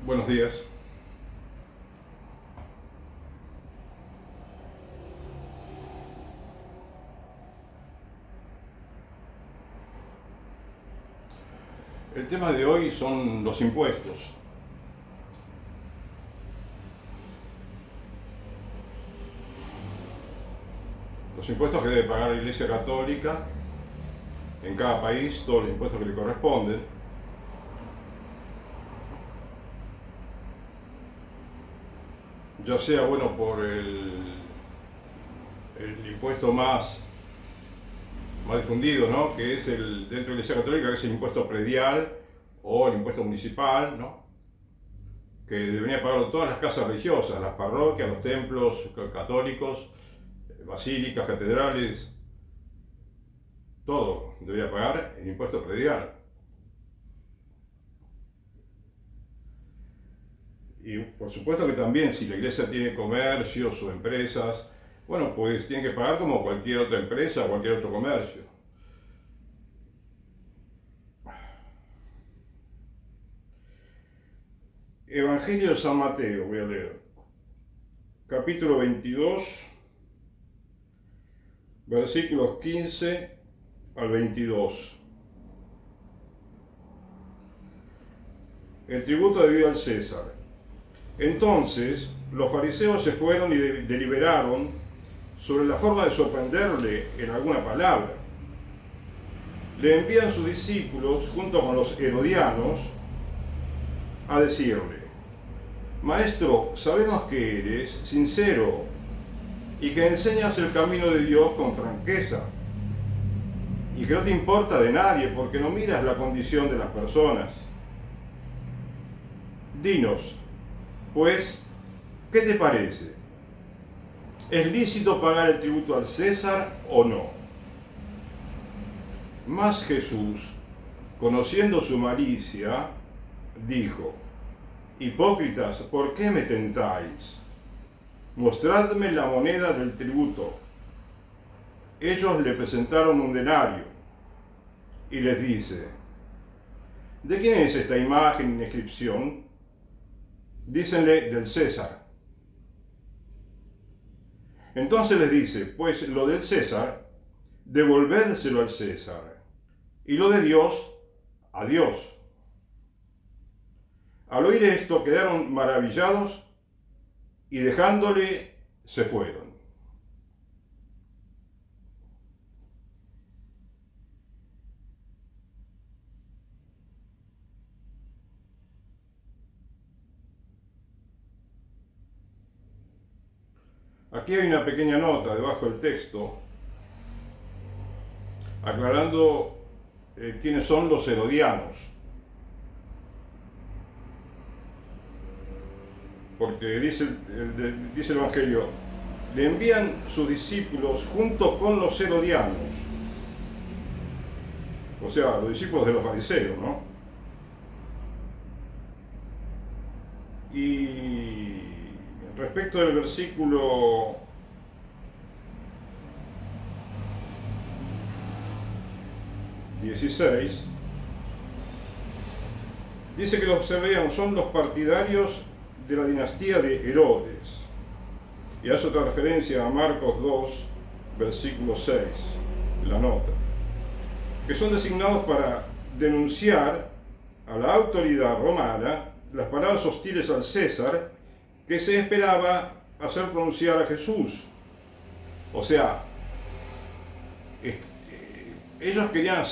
Buenos días. El tema de hoy son los impuestos. Los impuestos que debe pagar la Iglesia Católica en cada país, todos los impuestos que le corresponden. Ya sea, bueno, por el impuesto más difundido, ¿no? Que es el dentro de la Iglesia Católica, que es el impuesto predial o el impuesto municipal, ¿no? Que deberían pagarlo todas las casas religiosas, las parroquias, los templos católicos, basílicas, catedrales, todo debería pagar el impuesto predial. Y por supuesto que también si la iglesia tiene comercios o empresas, bueno, pues tiene que pagar como cualquier otra empresa o cualquier otro comercio. Evangelio de San Mateo, voy a leer. Capítulo 22, versículos 15 al 22. El tributo debido al César. Entonces los fariseos se fueron y deliberaron sobre la forma de sorprenderle en alguna palabra. Le envían sus discípulos junto con los herodianos a decirle: Maestro, sabemos que eres sincero y que enseñas el camino de Dios con franqueza y que no te importa de nadie porque no miras la condición de las personas. Dinos, pues, ¿qué te parece? ¿Es lícito pagar el tributo al César o no? Mas Jesús, conociendo su malicia, dijo: Hipócritas, ¿por qué me tentáis? Mostradme la moneda del tributo. Ellos le presentaron un denario y les dice: ¿de quién es esta imagen y inscripción? Dícenle: del César. Entonces les dice: pues lo del César, devolvédselo al César, y lo de Dios, a Dios. Al oír esto quedaron maravillados y dejándole se fueron. Aquí hay una pequeña nota debajo del texto aclarando quiénes son los herodianos. Porque dice el Evangelio, le envían sus discípulos junto con los herodianos, o sea, los discípulos de los fariseos, ¿no? Y respecto del versículo 16, dice que los herodianos son los partidarios de la dinastía de Herodes. Y hace otra referencia a Marcos 2, versículo 6, la nota. Que son designados para denunciar a la autoridad romana las palabras hostiles al César que se esperaba hacer pronunciar a Jesús. O sea, ellos querían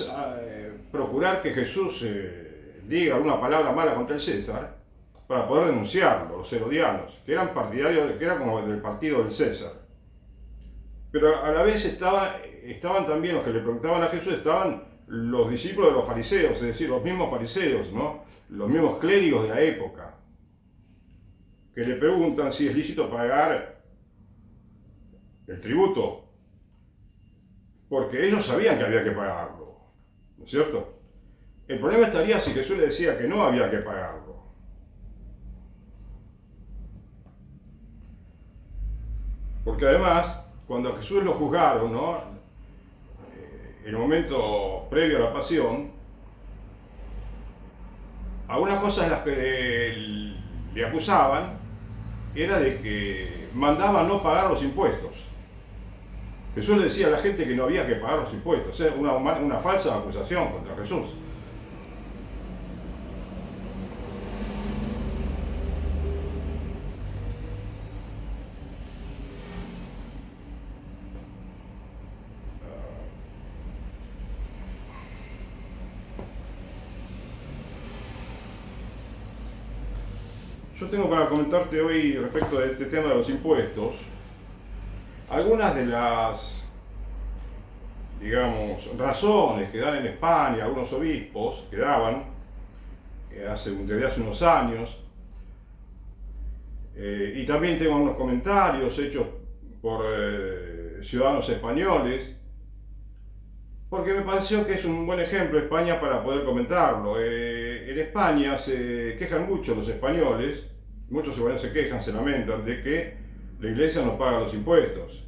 procurar que Jesús diga alguna palabra mala contra el César para poder denunciarlo, los herodianos, que eran partidarios, que era como del partido del César. Pero a la vez estaban también los que le preguntaban a Jesús, estaban los discípulos de los fariseos, es decir, los mismos fariseos, ¿no? Los mismos clérigos de la época, que le preguntan si es lícito pagar el tributo, porque ellos sabían que había que pagarlo, ¿no es cierto? El problema estaría si Jesús le decía que no había que pagarlo. Porque además, cuando a Jesús lo juzgaron, ¿no? En el momento previo a la pasión, Algunas cosas de las que le acusaban era de que mandaba no pagar los impuestos. Jesús le decía a la gente que no había que pagar los impuestos, era una falsa acusación contra Jesús. Yo tengo para comentarte hoy respecto de este tema de los impuestos, algunas de las, digamos, razones que dan en España algunos obispos, que daban desde hace unos años, y también tengo unos comentarios hechos por ciudadanos españoles, porque me pareció que es un buen ejemplo España para poder comentarlo. En España se quejan mucho los españoles, muchos españoles se quejan, se lamentan de que la iglesia no paga los impuestos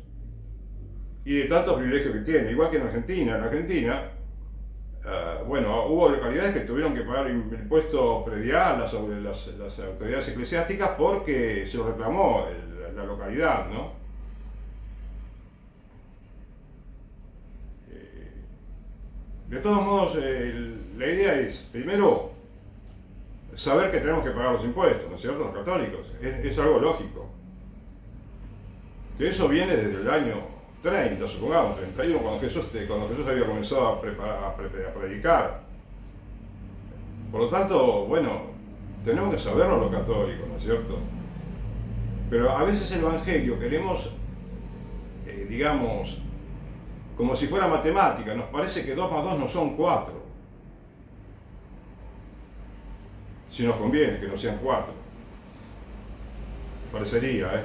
y de tantos privilegios que tiene, igual que en Argentina. En Argentina, bueno, hubo localidades que tuvieron que pagar impuestos predial las autoridades eclesiásticas porque se lo reclamó la localidad, ¿no? De todos modos, la idea es, primero, saber que tenemos que pagar los impuestos, ¿no es cierto?, los católicos. Es algo lógico. Que eso viene desde el año 30, supongamos, 31, cuando Jesús había comenzado a predicar. Por lo tanto, bueno, tenemos que saberlo los católicos, ¿no es cierto? Pero a veces el Evangelio queremos, digamos, como si fuera matemática, nos parece que 2 más 2 no son 4. Si nos conviene que no sean 4. Parecería, ¿eh?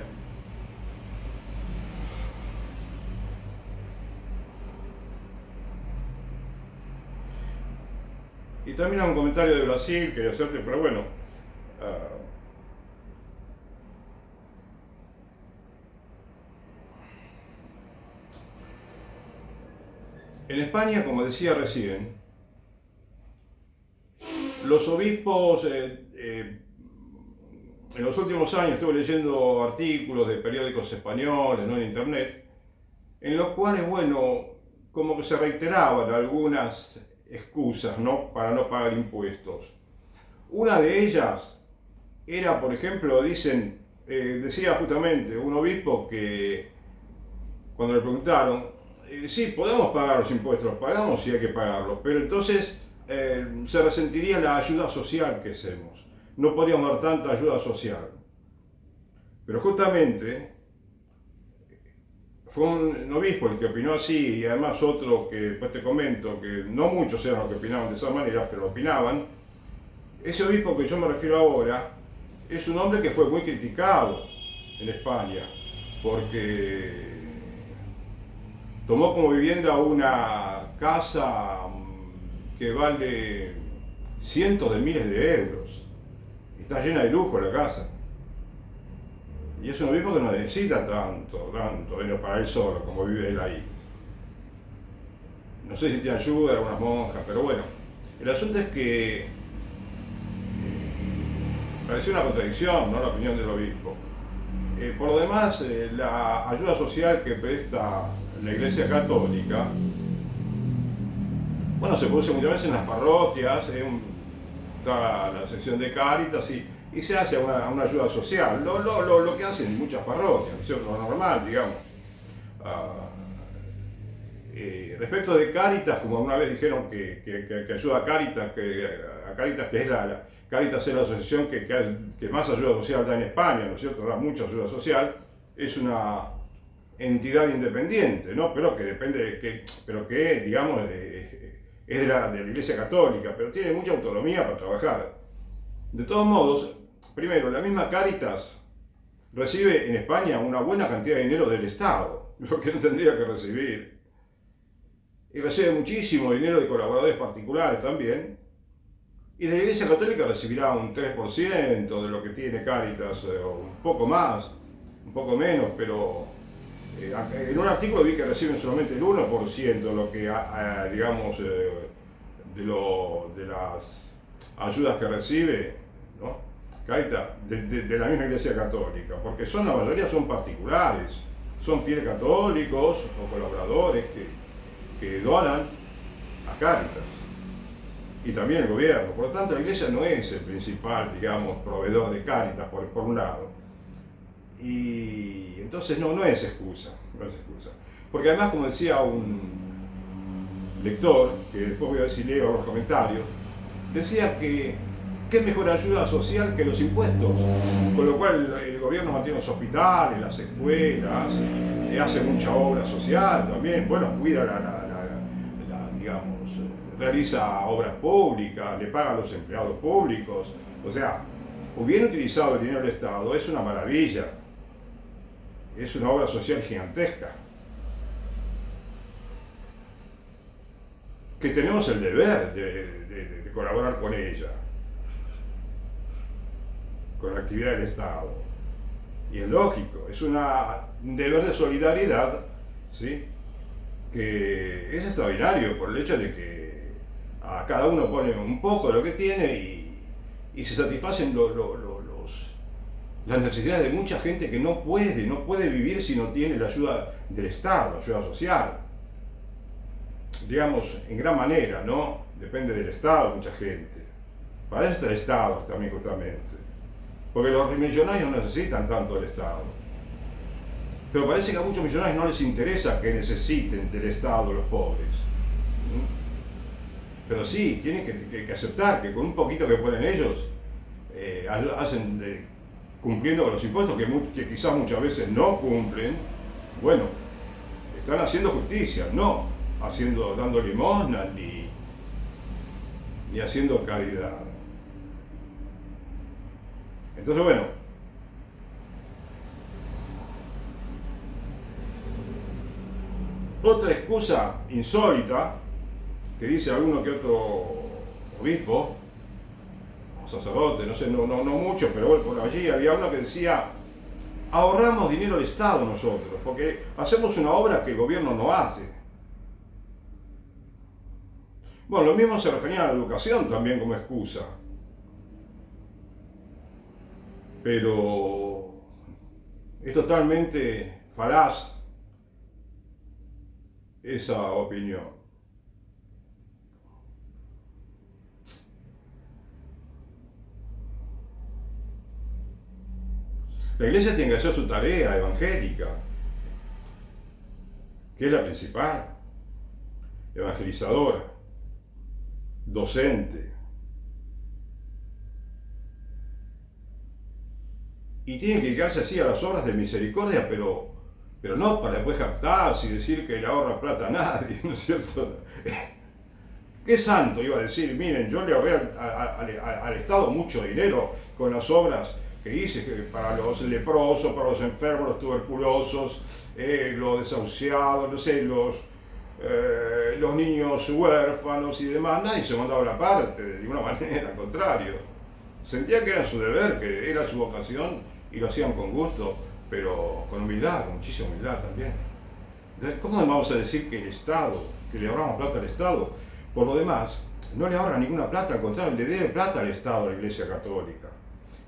Y también hay un comentario de Brasil, quería hacerte, pero bueno. En España, como decía recién, los obispos, en los últimos años estuve leyendo artículos de periódicos españoles, ¿no?, en internet, en los cuales, bueno, como que se reiteraban algunas excusas, ¿no?, para no pagar impuestos. Una de ellas era, por ejemplo, decía justamente un obispo que cuando le preguntaron, sí, podemos pagar los impuestos, los pagamos si hay que pagarlos, pero entonces se resentiría la ayuda social que hacemos. No podríamos dar tanta ayuda social. Pero justamente fue un obispo el que opinó así, y además otro que después te comento, que no muchos eran los que opinaban de esa manera, pero opinaban. Ese obispo que yo me refiero ahora es un hombre que fue muy criticado en España, porque tomó como vivienda una casa que vale cientos de miles de euros. Está llena de lujo la casa. Y es un obispo que no necesita tanto dinero para él solo, como vive él ahí. No sé si tiene ayuda de algunas monjas, pero bueno. El asunto es que pareció una contradicción, ¿no?, la opinión del obispo. Por lo demás, la ayuda social que presta la Iglesia Católica, bueno, se produce muchas veces en las parroquias, está la sección de Cáritas y se hace una ayuda social, lo que hacen muchas parroquias, ¿no es cierto?, lo normal, digamos. Respecto de Cáritas, como alguna vez dijeron que ayuda a Cáritas, que es Cáritas es la asociación que más ayuda social da en España, ¿no es cierto?, da mucha ayuda social, es una entidad independiente, ¿no?, pero que depende pero que digamos es de la Iglesia Católica, pero tiene mucha autonomía para trabajar. De todos modos, primero, la misma Cáritas recibe en España una buena cantidad de dinero del Estado, lo que no tendría que recibir. Y recibe muchísimo dinero de colaboradores particulares también. Y de la Iglesia Católica recibirá un 3% de lo que tiene Cáritas, o un poco más, un poco menos, pero en un artículo vi que reciben solamente el 1% lo que, digamos, de las ayudas que recibe, ¿no? Cáritas de la misma Iglesia Católica, porque la mayoría son particulares, son fieles católicos o colaboradores que donan a Cáritas y también el gobierno. Por lo tanto, la Iglesia no es el principal, digamos, proveedor de Cáritas por un lado. Y entonces no es excusa, no es excusa. Porque además, como decía un lector, que después voy a ver si leo los comentarios, decía que qué mejor ayuda social que los impuestos, con lo cual el gobierno mantiene los hospitales, las escuelas, hace mucha obra social también, bueno, cuida digamos, realiza obras públicas, le paga a los empleados públicos, o sea, bien utilizado el dinero del Estado es una maravilla, es una obra social gigantesca, que tenemos el deber de colaborar con ella, con la actividad del Estado. Y es lógico, es un deber de solidaridad, ¿sí? Que es extraordinario por el hecho de que a cada uno pone un poco de lo que tiene y se satisfacen las necesidades de mucha gente que no puede vivir si no tiene la ayuda del Estado, la ayuda social. Digamos, en gran manera, ¿no? Depende del Estado, mucha gente. Para eso está el Estado también, justamente. Porque los millonarios no necesitan tanto del Estado. Pero parece que a muchos millonarios no les interesa que necesiten del Estado los pobres. Pero sí, tienen que aceptar que con un poquito que ponen ellos, hacen cumpliendo con los impuestos que quizás muchas veces no cumplen. Bueno, están haciendo justicia, no dando limosna ni haciendo caridad. Entonces, bueno, otra excusa insólita que dice alguno que otro obispo o sacerdote, no sé, no mucho, pero bueno, por allí había uno que decía: ahorramos dinero al Estado nosotros, porque hacemos una obra que el gobierno no hace. Bueno, lo mismo se refería a la educación también como excusa. Pero es totalmente falaz esa opinión. La Iglesia tiene que hacer su tarea evangélica, que es la principal, evangelizadora, docente. Y tiene que dedicarse así a las obras de misericordia, pero no para después captarse y decir que le ahorra plata a nadie, ¿no es cierto? ¿Qué santo iba a decir? Miren, yo le ahorré al Estado mucho dinero con las obras que hice para los leprosos, para los enfermos, los tuberculosos, los desahuciados, no sé, los niños huérfanos y demás. Nadie se mandaba la parte, de ninguna manera, al contrario. Sentía que era su deber, que era su vocación y lo hacían con gusto, pero con humildad, con muchísima humildad también. ¿Cómo vamos a decir que el Estado, que le ahorramos plata al Estado? Por lo demás, no le ahorra ninguna plata, al contrario, le debe plata al Estado, a la Iglesia Católica.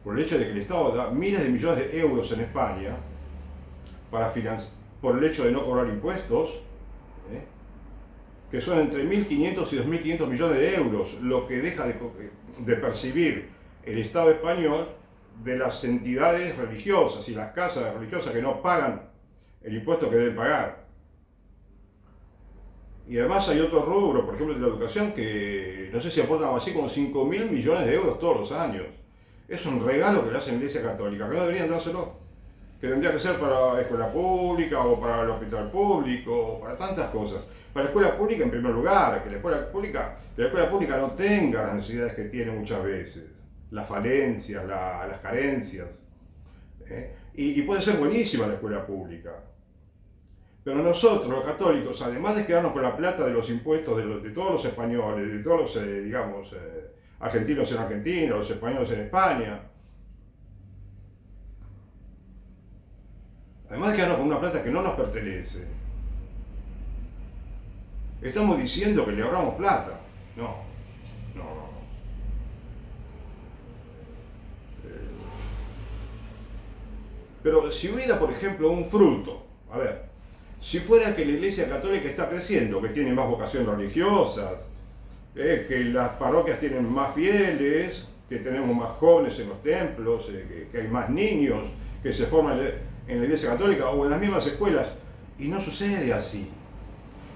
Por el hecho de que el Estado da miles de millones de euros en España por el hecho de no cobrar impuestos, que son entre 1.500 y 2.500 millones de euros, lo que deja de percibir el Estado español de las entidades religiosas y las casas religiosas que no pagan el impuesto que deben pagar. Y además hay otro rubro, por ejemplo de la educación, que no sé si aportan algo así como 5.000 millones de euros todos los años. Es un regalo que le hace la Iglesia Católica, que no deberían dárselo, que tendría que ser para la escuela pública o para el hospital público o para tantas cosas. Para la escuela pública en primer lugar, que la escuela pública no tenga las necesidades que tiene muchas veces, las falencias, las carencias. Y puede ser buenísima la escuela pública. Pero nosotros, los católicos, además de quedarnos con la plata de los impuestos de todos los españoles, de todos los, argentinos en Argentina, los españoles en España, además de quedarnos con una plata que no nos pertenece, estamos diciendo que le ahorramos plata. No. Pero si hubiera, por ejemplo, un fruto, a ver, si fuera que la Iglesia Católica está creciendo, que tiene más vocaciones religiosas, que las parroquias tienen más fieles, que tenemos más jóvenes en los templos, que hay más niños que se forman en la Iglesia Católica o en las mismas escuelas, y no sucede así.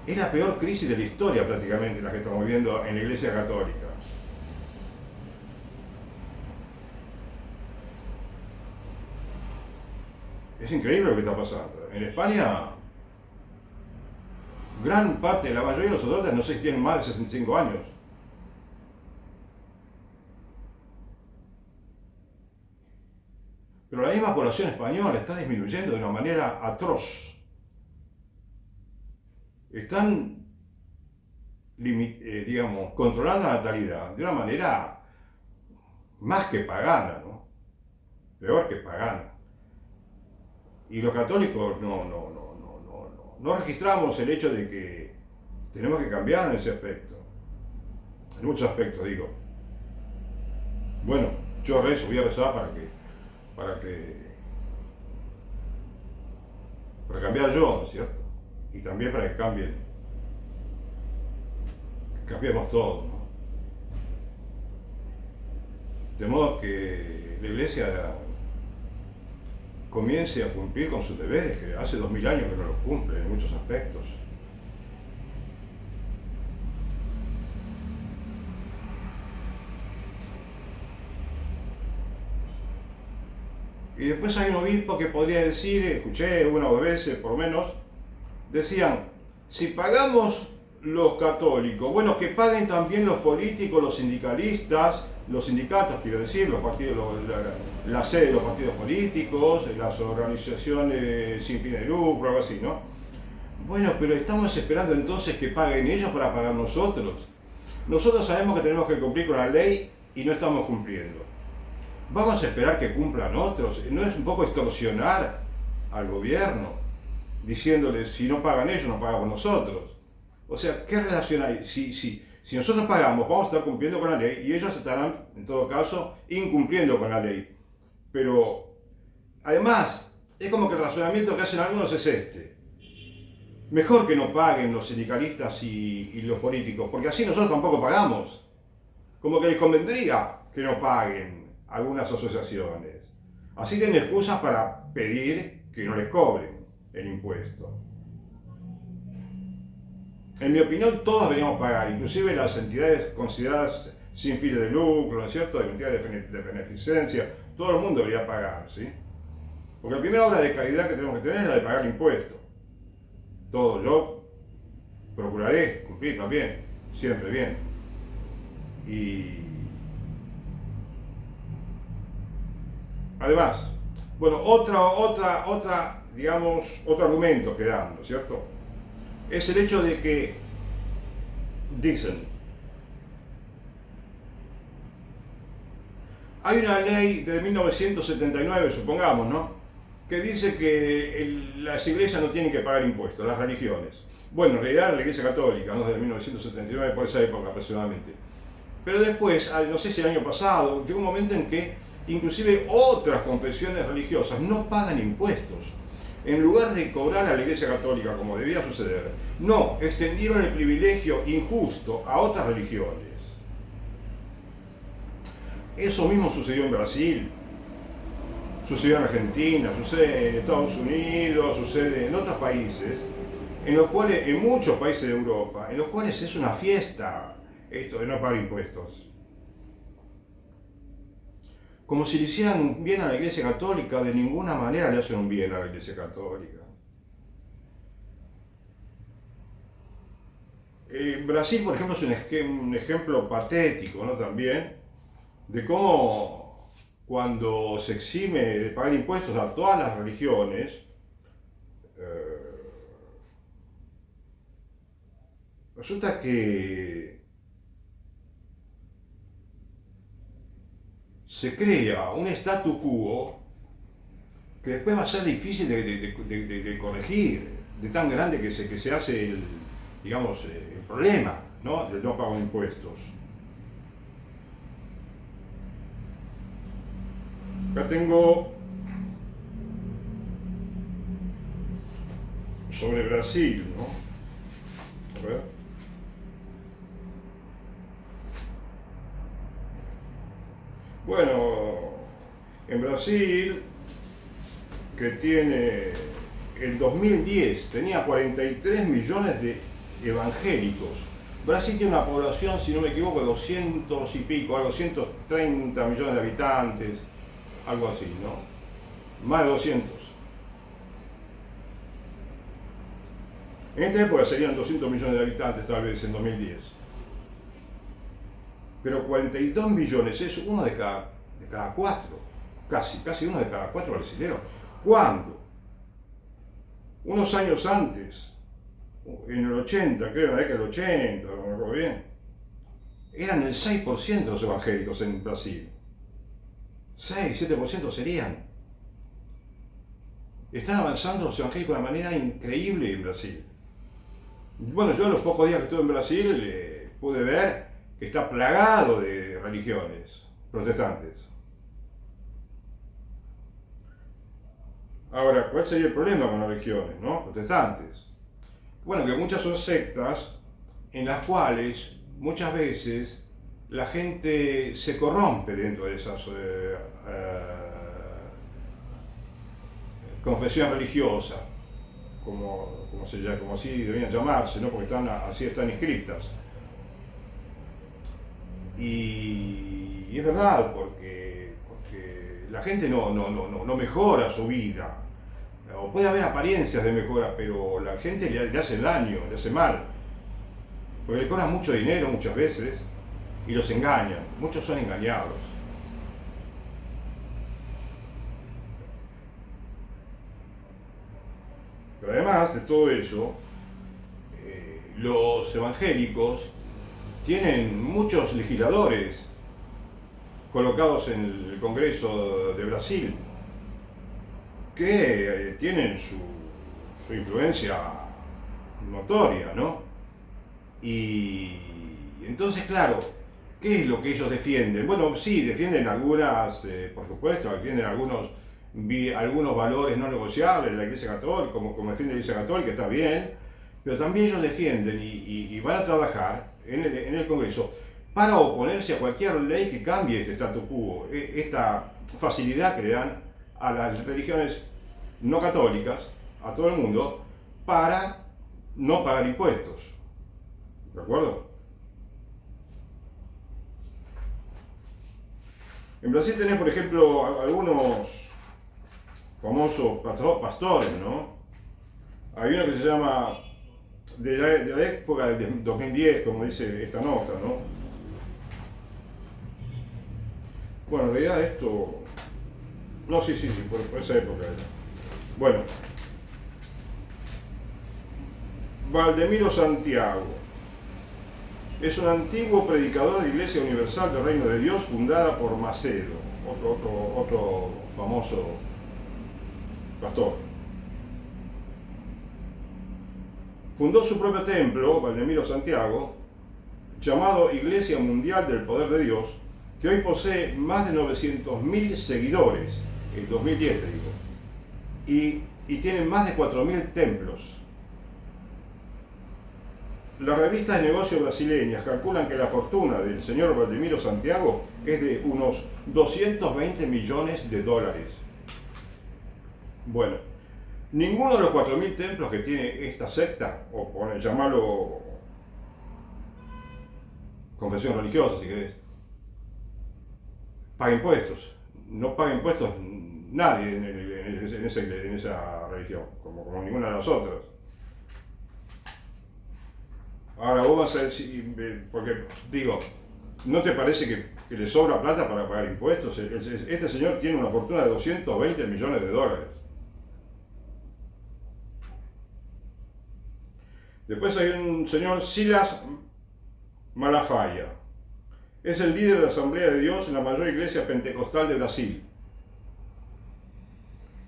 Es la peor crisis de la historia prácticamente la que estamos viviendo en la Iglesia Católica. Es increíble lo que está pasando. En España, gran parte, la mayoría de los sacerdotes no sé si tienen más de 65 años. Pero la misma población española está disminuyendo de una manera atroz. Están, digamos, controlando la natalidad de una manera más que pagana, ¿no? Peor que pagana. Y los católicos no registramos el hecho de que tenemos que cambiar en ese aspecto. En muchos aspectos, digo. Bueno, yo rezo, voy a rezar para cambiar yo, ¿no es cierto? Y también para que cambiemos todos, ¿no? De modo que la Iglesia comience a cumplir con sus deberes, que hace 2000 años que no los cumple en muchos aspectos. Y después hay un obispo que podría decir, escuché una o dos veces por lo menos, decían, si pagamos los católicos, bueno, que paguen también los políticos, los sindicalistas, los sindicatos, quiero decir, los partidos, la sede de los partidos políticos, las organizaciones sin fines de lucro, algo así, ¿no? Bueno, pero estamos esperando entonces que paguen ellos para pagar nosotros. Nosotros sabemos que tenemos que cumplir con la ley y no estamos cumpliendo. ¿Vamos a esperar que cumplan otros? ¿No es un poco extorsionar al gobierno? Diciéndoles, si no pagan ellos, no pagamos nosotros. O sea, ¿qué relación hay? Si nosotros pagamos, vamos a estar cumpliendo con la ley y ellos estarán, en todo caso, incumpliendo con la ley. Pero, además, es como que el razonamiento que hacen algunos es este. Mejor que no paguen los sindicalistas y los políticos, porque así nosotros tampoco pagamos. Como que les convendría que no paguen algunas asociaciones. Así tienen excusas para pedir que no les cobren el impuesto. En mi opinión, todos deberíamos pagar, inclusive las entidades consideradas sin fines de lucro, ¿no es cierto?, de entidades de beneficencia, todo el mundo debería pagar, ¿sí? Porque la primera obra de caridad que tenemos que tener es la de pagar el impuesto. Todo, yo procuraré cumplir también, siempre bien. Y además, bueno, digamos, otro argumento que dan, ¿no es cierto?, es el hecho de que, dicen, hay una ley de 1979, supongamos, ¿no?, que dice que las iglesias no tienen que pagar impuestos, las religiones. Bueno, en realidad la Iglesia Católica, ¿no?, desde 1979, por esa época aproximadamente. Pero después, no sé si el año pasado, llegó un momento en que inclusive otras confesiones religiosas no pagan impuestos. En lugar de cobrar a la Iglesia Católica como debía suceder, no, extendieron el privilegio injusto a otras religiones. Eso mismo sucedió en Brasil, sucedió en Argentina, sucede en Estados Unidos, sucede en otros países, en los cuales, en muchos países de Europa, en los cuales es una fiesta esto de no pagar impuestos. Como si le hicieran un bien a la Iglesia Católica, de ninguna manera le hacen un bien a la Iglesia Católica. Brasil, por ejemplo, es un ejemplo patético, ¿no?, también, de cómo cuando se exime de pagar impuestos a todas las religiones, resulta que se crea un statu quo que después va a ser difícil de corregir, de tan grande que se hace digamos, el problema, ¿no?, del no pago de impuestos. Acá tengo sobre Brasil, ¿no? A ver. Bueno, en Brasil, que tiene, en 2010 tenía 43 millones de evangélicos. Brasil tiene una población, si no me equivoco, de 200 y pico, algo, 130 millones de habitantes, algo así, ¿no? Más de 200. En esta época serían 200 millones de habitantes, tal vez, en 2010. Pero 42 millones es uno de cada cuatro, casi uno de cada cuatro brasileños. ¿Cuándo? Unos años antes, en el 80, creo, en la década del 80, no me acuerdo bien, eran el 6% de los evangélicos en Brasil. 6-7% serían. Están avanzando los evangélicos de una manera increíble en Brasil. Bueno, yo en los pocos días que estuve en Brasil pude ver que está plagado de religiones protestantes. Ahora, ¿cuál sería el problema con las religiones, no? Protestantes. Bueno, que muchas son sectas en las cuales muchas veces la gente se corrompe dentro de esas confesión religiosa, como así deberían llamarse, ¿no? Porque así están inscritas. Y es verdad, porque la gente no mejora su vida. O puede haber apariencias de mejora, pero la gente le hace daño, le hace mal. Porque le cobran mucho dinero muchas veces y los engañan. Muchos son engañados. Pero además de todo eso, los evangélicos tienen muchos legisladores colocados en el Congreso de Brasil que tienen su influencia notoria, ¿no? Y entonces, claro, ¿qué es lo que ellos defienden? Bueno, sí, defienden algunas, por supuesto, defienden algunos valores no negociables de la Iglesia Católica, como defiende la Iglesia Católica, está bien, pero también ellos defienden y van a trabajar en el Congreso para oponerse a cualquier ley que cambie este statu quo, esta facilidad que le dan a las religiones no católicas, a todo el mundo, para no pagar impuestos. ¿De acuerdo? En Brasil tenés, por ejemplo, algunos famosos pastores, ¿no? Hay uno que se llama, de la época del 2010, como dice esta nota, ¿no? Bueno, en realidad esto... No, sí, por esa época era. Bueno. Valdemiro Santiago. Es un antiguo predicador de la Iglesia Universal del Reino de Dios fundada por Macedo, otro famoso pastor. Fundó su propio templo, Valdemiro Santiago, llamado Iglesia Mundial del Poder de Dios, que hoy posee más de 900.000 seguidores, en 2010 te digo, y tiene más de 4.000 templos. Las revistas de negocios brasileñas calculan que la fortuna del señor Valdemiro Santiago es de unos 220 millones de dólares. Bueno, ninguno de los 4.000 templos que tiene esta secta, o llamarlo confesión religiosa si querés, paga impuestos. No paga impuestos nadie en esa religión, como ninguna de las otras. Ahora vos vas a decir, porque digo, ¿no te parece que le sobra plata para pagar impuestos? Este señor tiene una fortuna de 220 millones de dólares. Después hay un señor Silas Malafaia. Es el líder de la Asamblea de Dios en la mayor iglesia pentecostal de Brasil.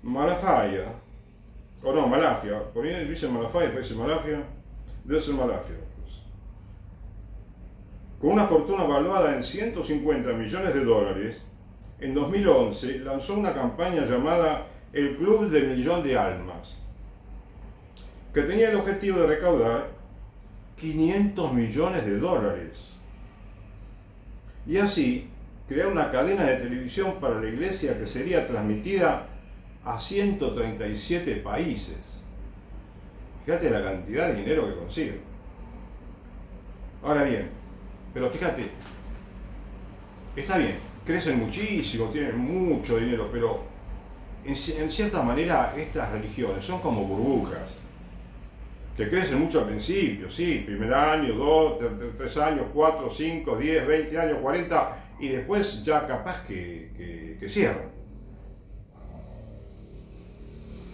Malafaia, o no, Malafia, por ahí dice Malafaia, después dice Malafia, debe ser Malafia. Con una fortuna valuada en 150 millones de dólares, en 2011 lanzó una campaña llamada El Club del Millón de Almas. que tenía el objetivo de recaudar 500 millones de dólares. Y así crear una cadena de televisión para la iglesia que sería transmitida a 137 países. Fíjate la cantidad de dinero que consiguen. Ahora bien, pero fíjate, está bien, crecen muchísimo, tienen mucho dinero, pero en cierta manera estas religiones son como burbujas, que crecen mucho al principio, sí, primer año, 2, 3 años, 4, 5, 10, 20 años, 40, y después ya capaz que cierran.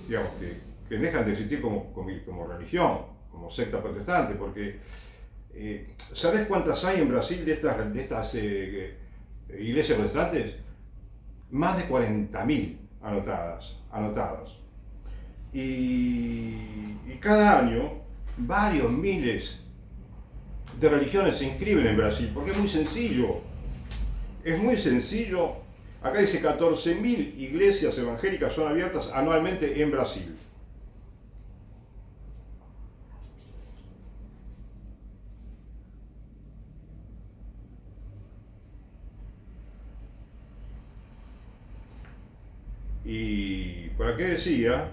Digamos, que dejan de existir como religión, como secta protestante, porque ¿sabés cuántas hay en Brasil de estas iglesias protestantes? Más de 40.000 anotadas. Y cada año varios miles de religiones se inscriben en Brasil, porque es muy sencillo. Es muy sencillo. Acá dice 14.000 iglesias evangélicas son abiertas anualmente en Brasil. Y por aquí decía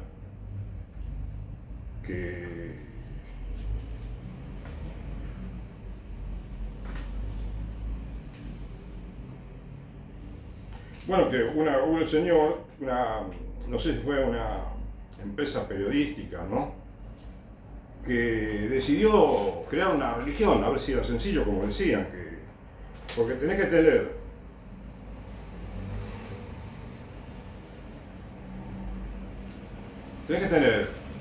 que bueno, que un señor, no sé si fue una empresa periodística, ¿no? Que decidió crear una religión, a ver si era sencillo, como decían, porque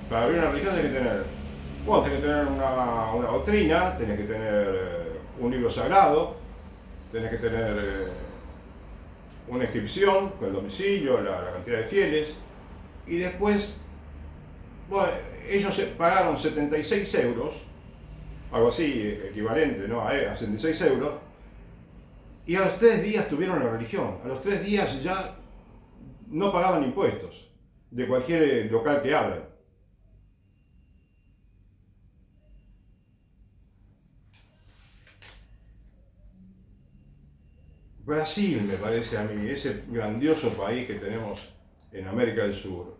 para abrir una religión tenés que tener, bueno, tenés que tener una doctrina, tenés que tener un libro sagrado, tenés que tener una inscripción con el domicilio, la cantidad de fieles, y después, bueno, ellos pagaron 76 euros, algo así, equivalente, ¿no? A 76 euros, y a los 3 días tuvieron la religión, a los 3 días ya no pagaban impuestos de cualquier local que abran. Brasil, me parece a mí, ese grandioso país que tenemos en América del Sur.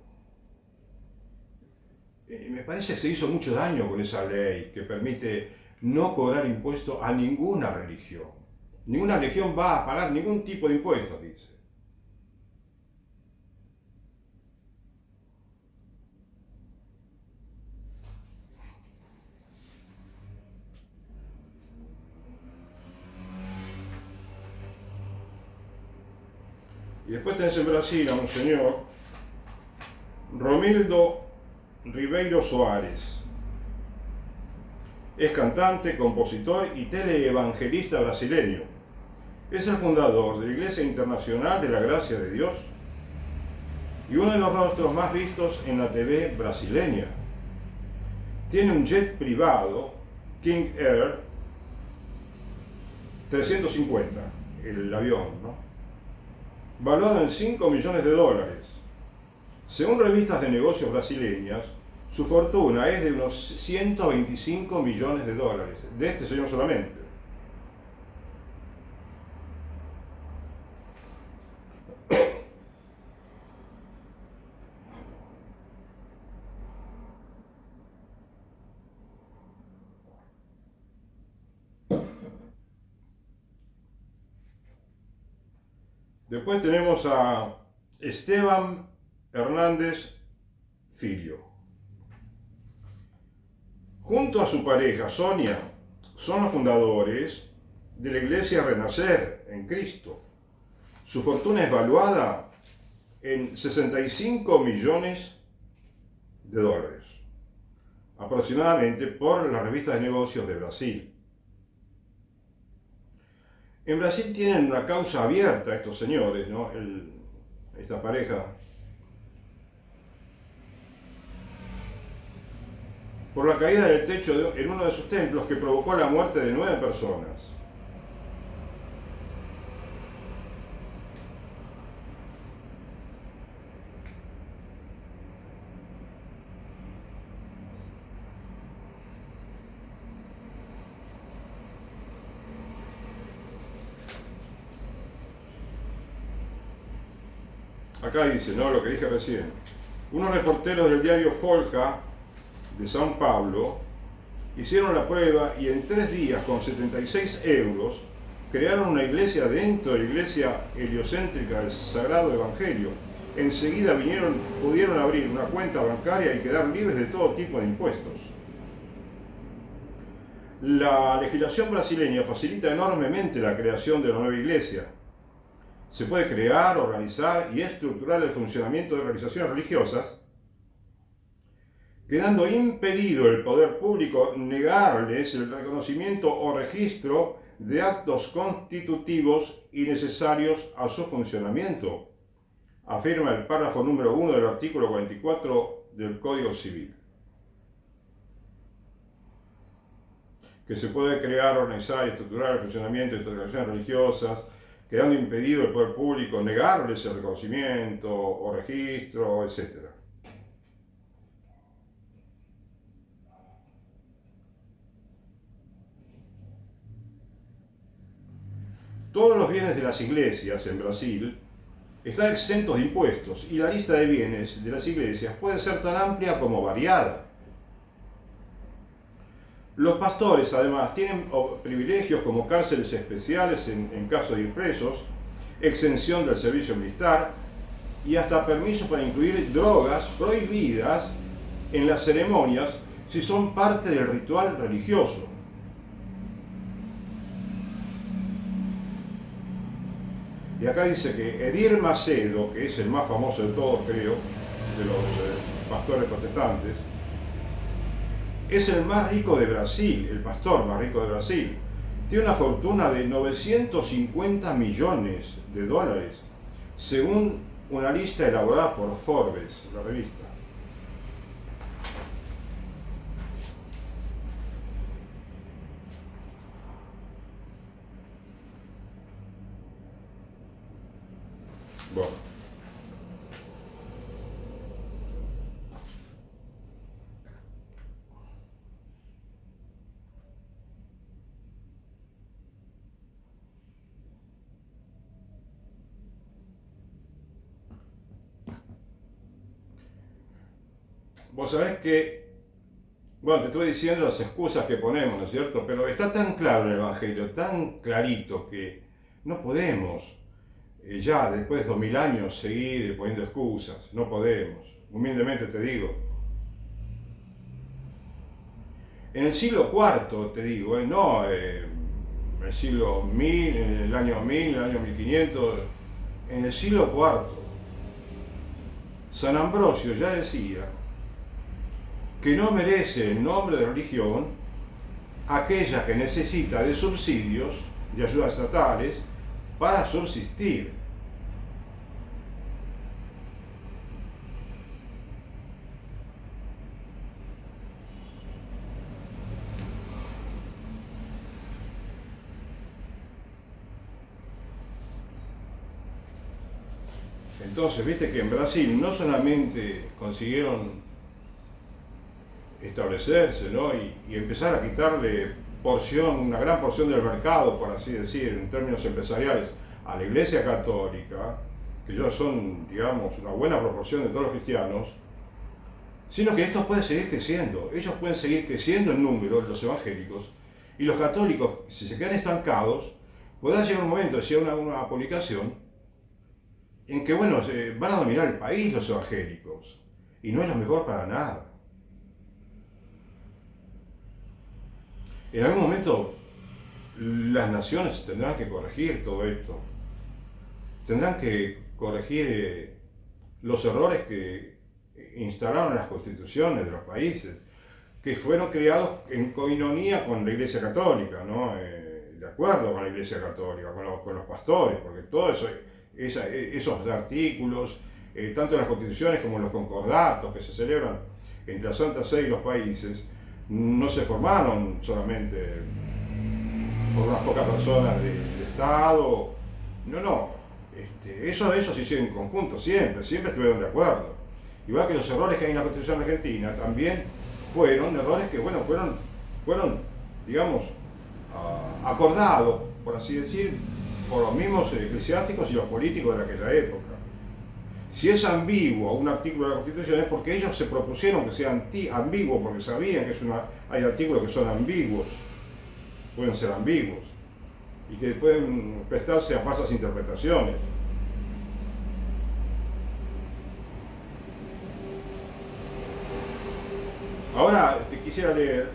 Me parece que se hizo mucho daño con esa ley que permite no cobrar impuestos a ninguna religión. Ninguna religión va a pagar ningún tipo de impuestos, dice. Y después tenés en Brasil a un señor, Romildo Ribeiro Soares. Es cantante, compositor y teleevangelista brasileño. Es el fundador de la Iglesia Internacional de la Gracia de Dios y uno de los rostros más vistos en la TV brasileña. Tiene un jet privado, King Air 350, el avión, ¿no? Valuado en 5 millones de dólares. Según revistas de negocios brasileñas, su fortuna es de unos 125 millones de dólares, de este señor solamente. Después tenemos a Esteban Hernández Filho. Junto a su pareja Sonia, son los fundadores de la Iglesia Renacer en Cristo. Su fortuna es valuada en 65 millones de dólares, aproximadamente, por la revista de negocios de Brasil. En Brasil tienen una causa abierta estos señores, ¿no? Esta pareja, por la caída del techo en uno de sus templos que provocó la muerte de 9 personas. acá dice, ¿no? Lo que dije recién. Unos reporteros del diario Folha de São Paulo hicieron la prueba y en 3 días, con 76 euros, crearon una iglesia dentro de la iglesia heliocéntrica del Sagrado Evangelio. Enseguida pudieron abrir una cuenta bancaria y quedar libres de todo tipo de impuestos. La legislación brasileña facilita enormemente la creación de una nueva iglesia. Se puede crear, organizar y estructurar el funcionamiento de organizaciones religiosas, quedando impedido el poder público negarles el reconocimiento o registro de actos constitutivos y necesarios a su funcionamiento, afirma el párrafo número 1 del artículo 44 del Código Civil. Que se puede crear, organizar y estructurar el funcionamiento de organizaciones religiosas, quedando impedido el poder público negarles el reconocimiento o registro, etc. Todos los bienes de las iglesias en Brasil están exentos de impuestos y la lista de bienes de las iglesias puede ser tan amplia como variada. Los pastores, además, tienen privilegios como cárceles especiales en caso de ir presos, exención del servicio militar y hasta permiso para incluir drogas prohibidas en las ceremonias si son parte del ritual religioso. Y acá dice que Edir Macedo, que es el más famoso de todos, creo, de los pastores protestantes, es el más rico de Brasil, el pastor más rico de Brasil. Tiene una fortuna de 950 millones de dólares, según una lista elaborada por Forbes, la revista. Bueno. Vos sabés que, bueno, te estuve diciendo las excusas que ponemos, ¿no es cierto? Pero está tan claro en el Evangelio, tan clarito, que no podemos ya después de 2000 años seguir poniendo excusas, no podemos, humildemente te digo. En el siglo IV, te digo, no en el siglo 1000, en el año 1000, en el año 1500, en el siglo IV, San Ambrosio ya decía que no merece el nombre de religión aquella que necesita de subsidios, de ayudas estatales, para subsistir. Entonces, viste que en Brasil no solamente consiguieron establecerse, ¿no? y empezar a quitarle una gran porción del mercado, por así decir, en términos empresariales, a la Iglesia Católica, que ya son, digamos, una buena proporción de todos los cristianos, sino que esto puede seguir creciendo. Ellos pueden seguir creciendo en número, los evangélicos, y los católicos, si se quedan estancados, podrá llegar un momento, decía una publicación, en que, bueno, van a dominar el país los evangélicos, y no es lo mejor para nada. En algún momento las naciones tendrán que corregir todo esto, tendrán que corregir los errores que instalaron las constituciones de los países, que fueron creados en coinonía con la Iglesia Católica, ¿no? De acuerdo con la Iglesia Católica, con los pastores, porque todo eso, esos artículos, tanto en las constituciones como en los concordatos que se celebran entre la Santa Sede y los países, no se formaron solamente por unas pocas personas del Estado, no, eso se hizo en conjunto, siempre estuvieron de acuerdo. Igual que los errores que hay en la Constitución argentina también fueron errores que, bueno, fueron digamos, acordados, por así decir, por los mismos eclesiásticos y los políticos de aquella época. Si es ambiguo un artículo de la Constitución es porque ellos se propusieron que sea ambiguo, porque sabían que hay artículos que son ambiguos, pueden ser ambiguos, y que pueden prestarse a falsas interpretaciones. Ahora te quisiera leer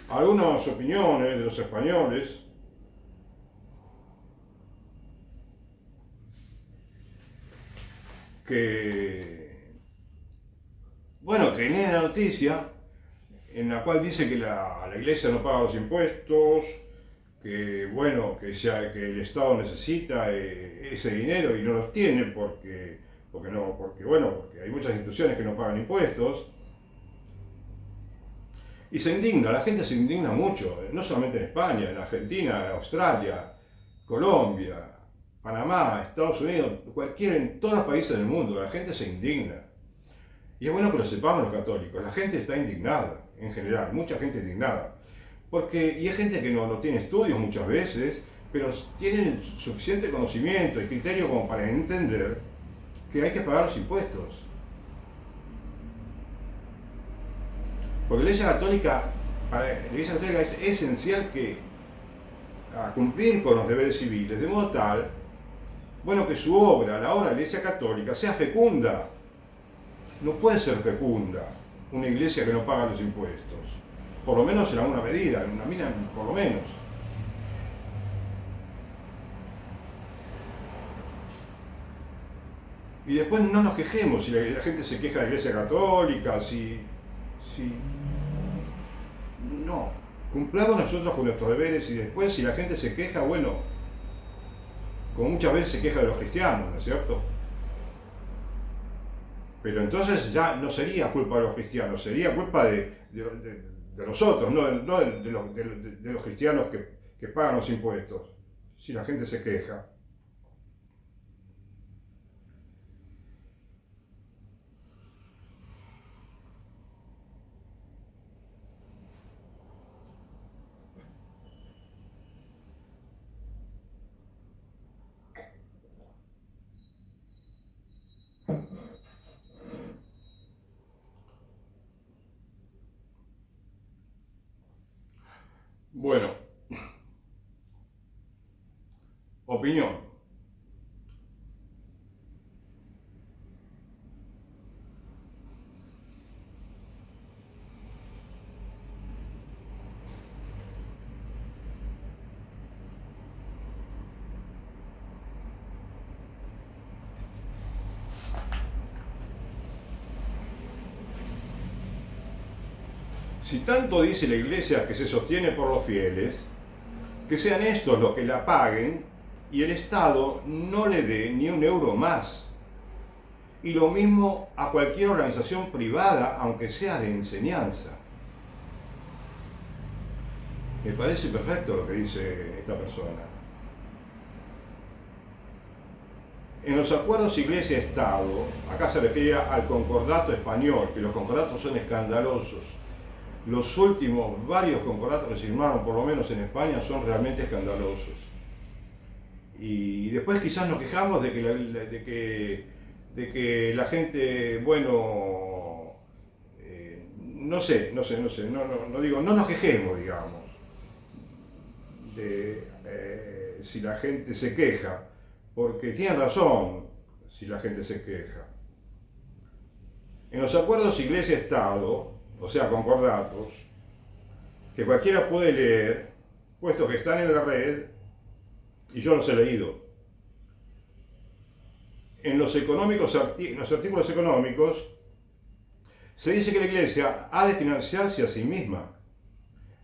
algunas opiniones de los españoles que, bueno, que leen la noticia en la cual dice que la Iglesia no paga los impuestos, que bueno, que el Estado necesita ese dinero y no los tiene porque hay muchas instituciones que no pagan impuestos. Y se indigna, la gente se indigna mucho, no solamente en España, en Argentina, Australia, Colombia, Panamá, Estados Unidos, en todos los países del mundo, la gente se indigna. Y es bueno que lo sepamos los católicos, la gente está indignada, en general, mucha gente indignada. Y hay gente que no tiene estudios muchas veces, pero tienen suficiente conocimiento y criterio como para entender que hay que pagar los impuestos. Porque la Iglesia Católica, para la Iglesia Católica es esencial a cumplir con los deberes civiles, de modo tal, bueno, que su obra, la obra de la Iglesia Católica, sea fecunda. No puede ser fecunda una iglesia que no paga los impuestos, por lo menos en alguna medida, en una mina por lo menos. Y después no nos quejemos si la gente se queja de la Iglesia Católica, no, cumplamos nosotros con nuestros deberes y después si la gente se queja, bueno, como muchas veces se queja de los cristianos, ¿no es cierto? Pero entonces ya no sería culpa de los cristianos, sería culpa de nosotros, no de los cristianos que pagan los impuestos, si la gente se queja. Bueno, opinión. Si tanto dice la Iglesia que se sostiene por los fieles, que sean estos los que la paguen y el Estado no le dé ni un euro más. Y lo mismo a cualquier organización privada, aunque sea de enseñanza. Me parece perfecto lo que dice esta persona. En los acuerdos Iglesia-Estado, acá se refiere al concordato español, que los concordatos son escandalosos. Los últimos varios concordatos que se firmaron, por lo menos en España, son realmente escandalosos. Y después quizás nos quejamos de que la gente, bueno, no digo, no nos quejemos, digamos, si la gente se queja, porque tienen razón si la gente se queja. En los acuerdos Iglesia-Estado, o sea, concordatos, que cualquiera puede leer, puesto que están en la red, y yo los he leído. En los artículos económicos, se dice que la Iglesia ha de financiarse a sí misma.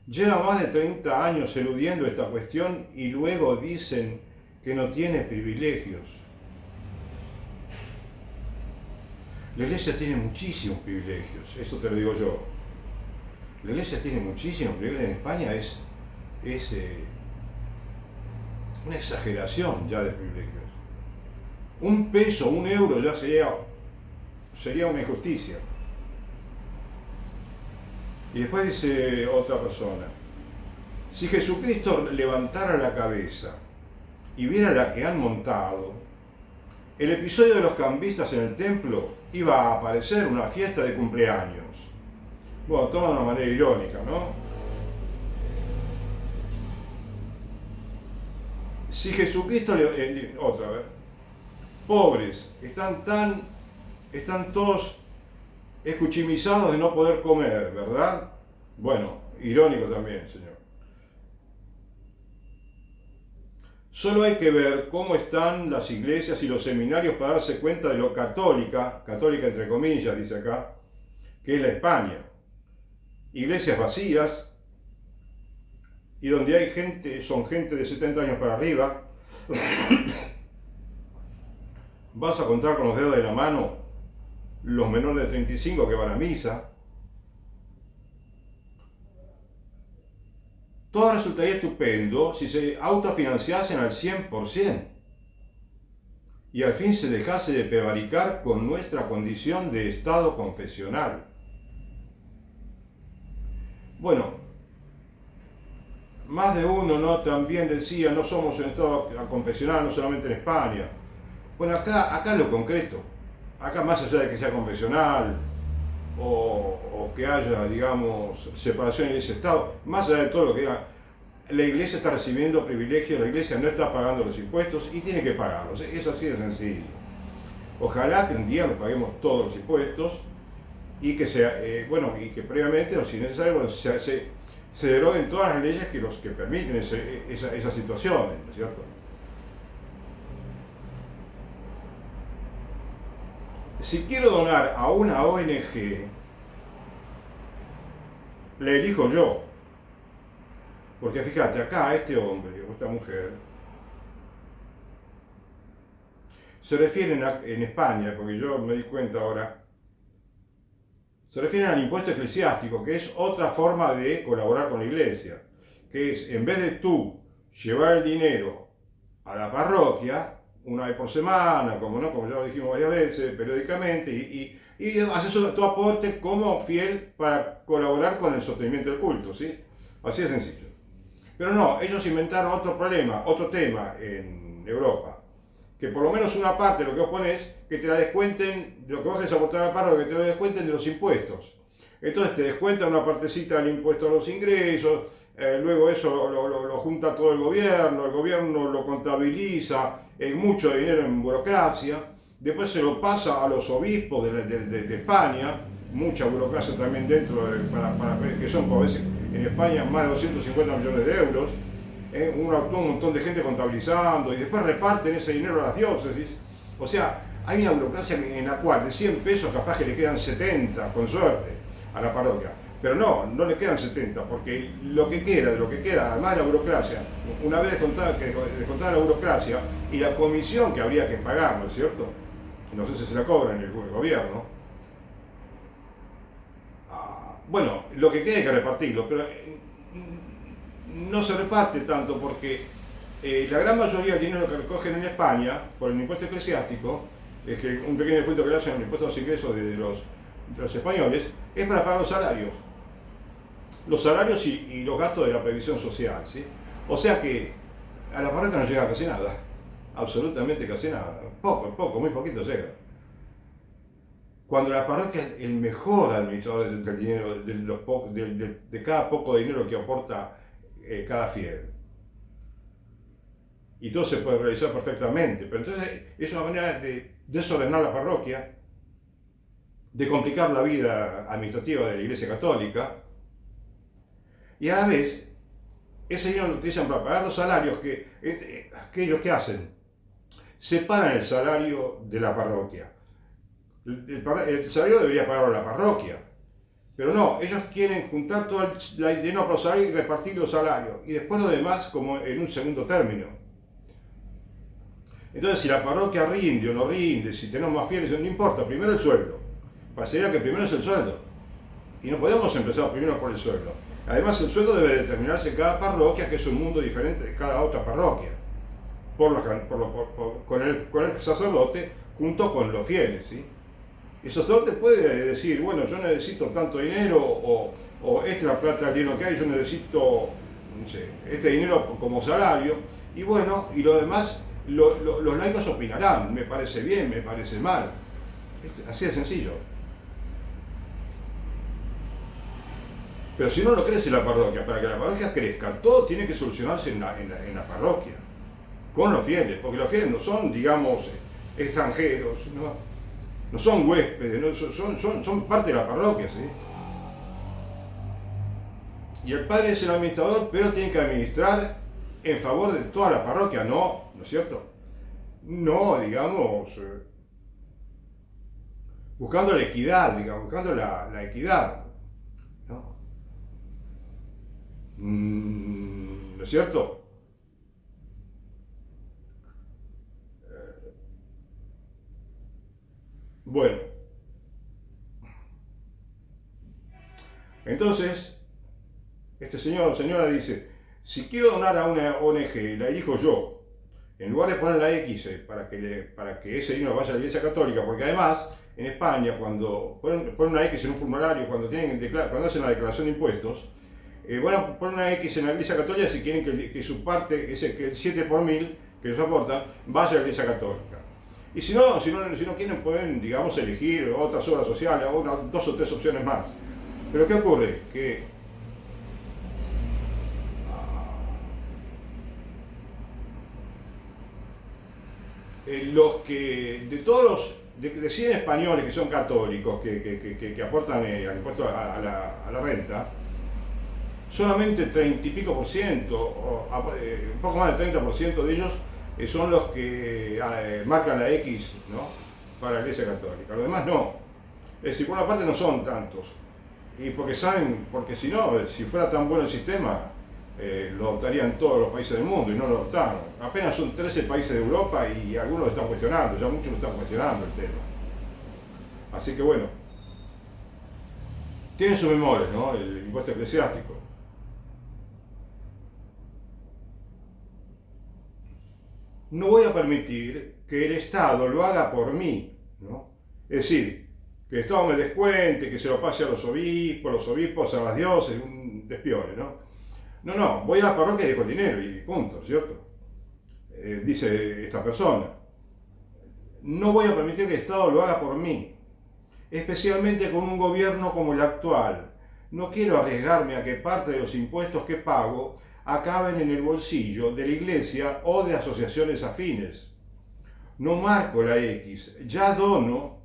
Lleva más de 30 años eludiendo esta cuestión y luego dicen que no tiene privilegios. La Iglesia tiene muchísimos privilegios, eso te lo digo yo. La Iglesia tiene muchísimos privilegios. En España es una exageración ya de privilegios. Un peso, un euro ya sería una injusticia. Y después dice otra persona, Si Jesucristo levantara la cabeza y viera la que han montado, el episodio de los cambistas en el templo iba a aparecer una fiesta de cumpleaños. Bueno, toma de una manera irónica, ¿no? Si Jesucristo, otra vez, pobres, están todos escuchimizados de no poder comer, ¿verdad? Bueno, irónico también, Señor. Solo hay que ver cómo están las iglesias y los seminarios para darse cuenta de lo católica entre comillas, dice acá, que es la España. Iglesias vacías, y donde hay gente, son gente de 70 años para arriba. Vas a contar con los dedos de la mano los menores de 35 que van a misa. Todo resultaría estupendo si se autofinanciasen al 100% y al fin se dejase de prevaricar con nuestra condición de Estado confesional. Bueno, más de uno, ¿no?, también decía, no somos un Estado confesional, no solamente en España. Bueno, acá lo concreto, acá más allá de que sea confesional o que haya, digamos, separación de ese Estado, más allá de todo lo que diga, la Iglesia está recibiendo privilegios, la Iglesia no está pagando los impuestos y tiene que pagarlos, es así de sencillo. Ojalá que un día nos paguemos todos los impuestos y que y que previamente, o si necesario, se deroguen todas las leyes que permiten esas situaciones, ¿no es cierto? Si quiero donar a una ONG, le elijo yo. Porque fíjate, acá este hombre o esta mujer se refieren en España, porque yo me di cuenta ahora, se refieren al impuesto eclesiástico, que es otra forma de colaborar con la iglesia, que es, en vez de tú llevar el dinero a la parroquia, una vez por semana, como ya lo dijimos varias veces, periódicamente, y haces tu aporte como fiel para colaborar con el sostenimiento del culto, ¿sí? Así de sencillo. Pero no, ellos inventaron otro problema, otro tema en Europa, que por lo menos una parte de lo que vos ponés, que te la descuenten, de lo que vos querés aportar al paro, que te lo descuenten de los impuestos. Entonces te descuentan una partecita del impuesto a los ingresos, luego eso lo junta todo el gobierno lo contabiliza, mucho dinero en burocracia, después se lo pasa a los obispos de España, mucha burocracia también dentro, que son por veces en España más de 250 millones de euros, un montón de gente contabilizando y después reparten ese dinero a las diócesis. O sea, hay una burocracia en la cual de 100 pesos capaz que le quedan 70, con suerte, a la parroquia. Pero no le quedan 70, porque de lo que queda, además de la burocracia, una vez descontada la burocracia y la comisión que habría que pagar, ¿no es cierto? No sé si se la cobran en el gobierno. Bueno, lo que queda hay que repartirlo, pero no se reparte tanto porque la gran mayoría del dinero que recogen en España por el impuesto eclesiástico, es que un pequeño descuento que le hacen en el impuesto a los ingresos de los españoles, es para pagar los salarios y los gastos de la previsión social, ¿sí? O sea que a la parroquia no llega casi nada, absolutamente casi nada, muy poquito llega. Cuando la parroquia es el mejor administrador del dinero, de cada poco de dinero que aporta cada fiel. Y todo se puede realizar perfectamente, pero entonces es una manera de desordenar la parroquia, de complicar la vida administrativa de la Iglesia Católica, y a la vez ese dinero lo utilizan para pagar los salarios que aquellos que hacen, separan el salario de la parroquia. El salario debería pagarlo la parroquia, pero no, ellos quieren juntar todo el dinero para los salarios y repartir los salarios, y después lo demás como en un segundo término. Entonces, si la parroquia rinde o no rinde, si tenemos más fieles, no importa, primero el sueldo. Parecería que primero es el sueldo, y no podemos empezar primero por el sueldo. Además, el sueldo debe determinarse en cada parroquia, que es un mundo diferente de cada otra parroquia, con el sacerdote junto con los fieles, ¿sí? El sacerdote puede decir, bueno, yo necesito tanto dinero, o esta es la plata del dinero que hay, yo necesito no sé, este dinero como salario, y bueno, y lo demás, los laicos opinarán, me parece bien, me parece mal. Así de sencillo. Pero si no lo crece la parroquia, para que la parroquia crezca, todo tiene que solucionarse en la parroquia, con los fieles, porque los fieles no son, digamos, extranjeros, no son huéspedes, son parte de la parroquia, ¿sí? Y el padre es el administrador, pero tiene que administrar en favor de toda la parroquia, ¿no es cierto? No, digamos, buscando la equidad, digamos, buscando la equidad, ¿no? ¿No es cierto? Bueno, entonces, este señor o señora dice, si quiero donar a una ONG, la elijo yo, en lugar de poner la X para que ese dinero vaya a la Iglesia Católica, porque además, en España, cuando ponen una X en un formulario, cuando hacen la declaración de impuestos, ponen una X en la Iglesia Católica si quieren que su parte, que el 7 por 1000 que ellos aportan, vaya a la Iglesia Católica. Y si no quieren, pueden, digamos, elegir otras obras sociales, dos o tres opciones más. Pero ¿qué ocurre? Que los que, de todos los, de 100 españoles que son católicos, que aportan al impuesto a la renta, solamente 30 y pico por ciento, un poco más del 30% de ellos son los que marcan la X, ¿no?, para la Iglesia Católica. Los demás no. Es decir, por una parte no son tantos. Y porque saben, porque si no, si fuera tan bueno el sistema, lo adoptarían todos los países del mundo y no lo adoptaron. Apenas son 13 países de Europa y algunos lo están cuestionando, ya muchos lo están cuestionando el tema. Así que bueno, tiene sus memores, ¿no?, el impuesto eclesiástico. No voy a permitir que el Estado lo haga por mí, ¿no? Es decir, que el Estado me descuente, que se lo pase a los obispos a las dioses, un despiole, ¿no? No, voy a la parroquia y dejo el dinero y punto, ¿cierto? Dice esta persona. No voy a permitir que el Estado lo haga por mí, especialmente con un gobierno como el actual. No quiero arriesgarme a que parte de los impuestos que pago acaben en el bolsillo de la Iglesia o de asociaciones afines. No marco la X, ya dono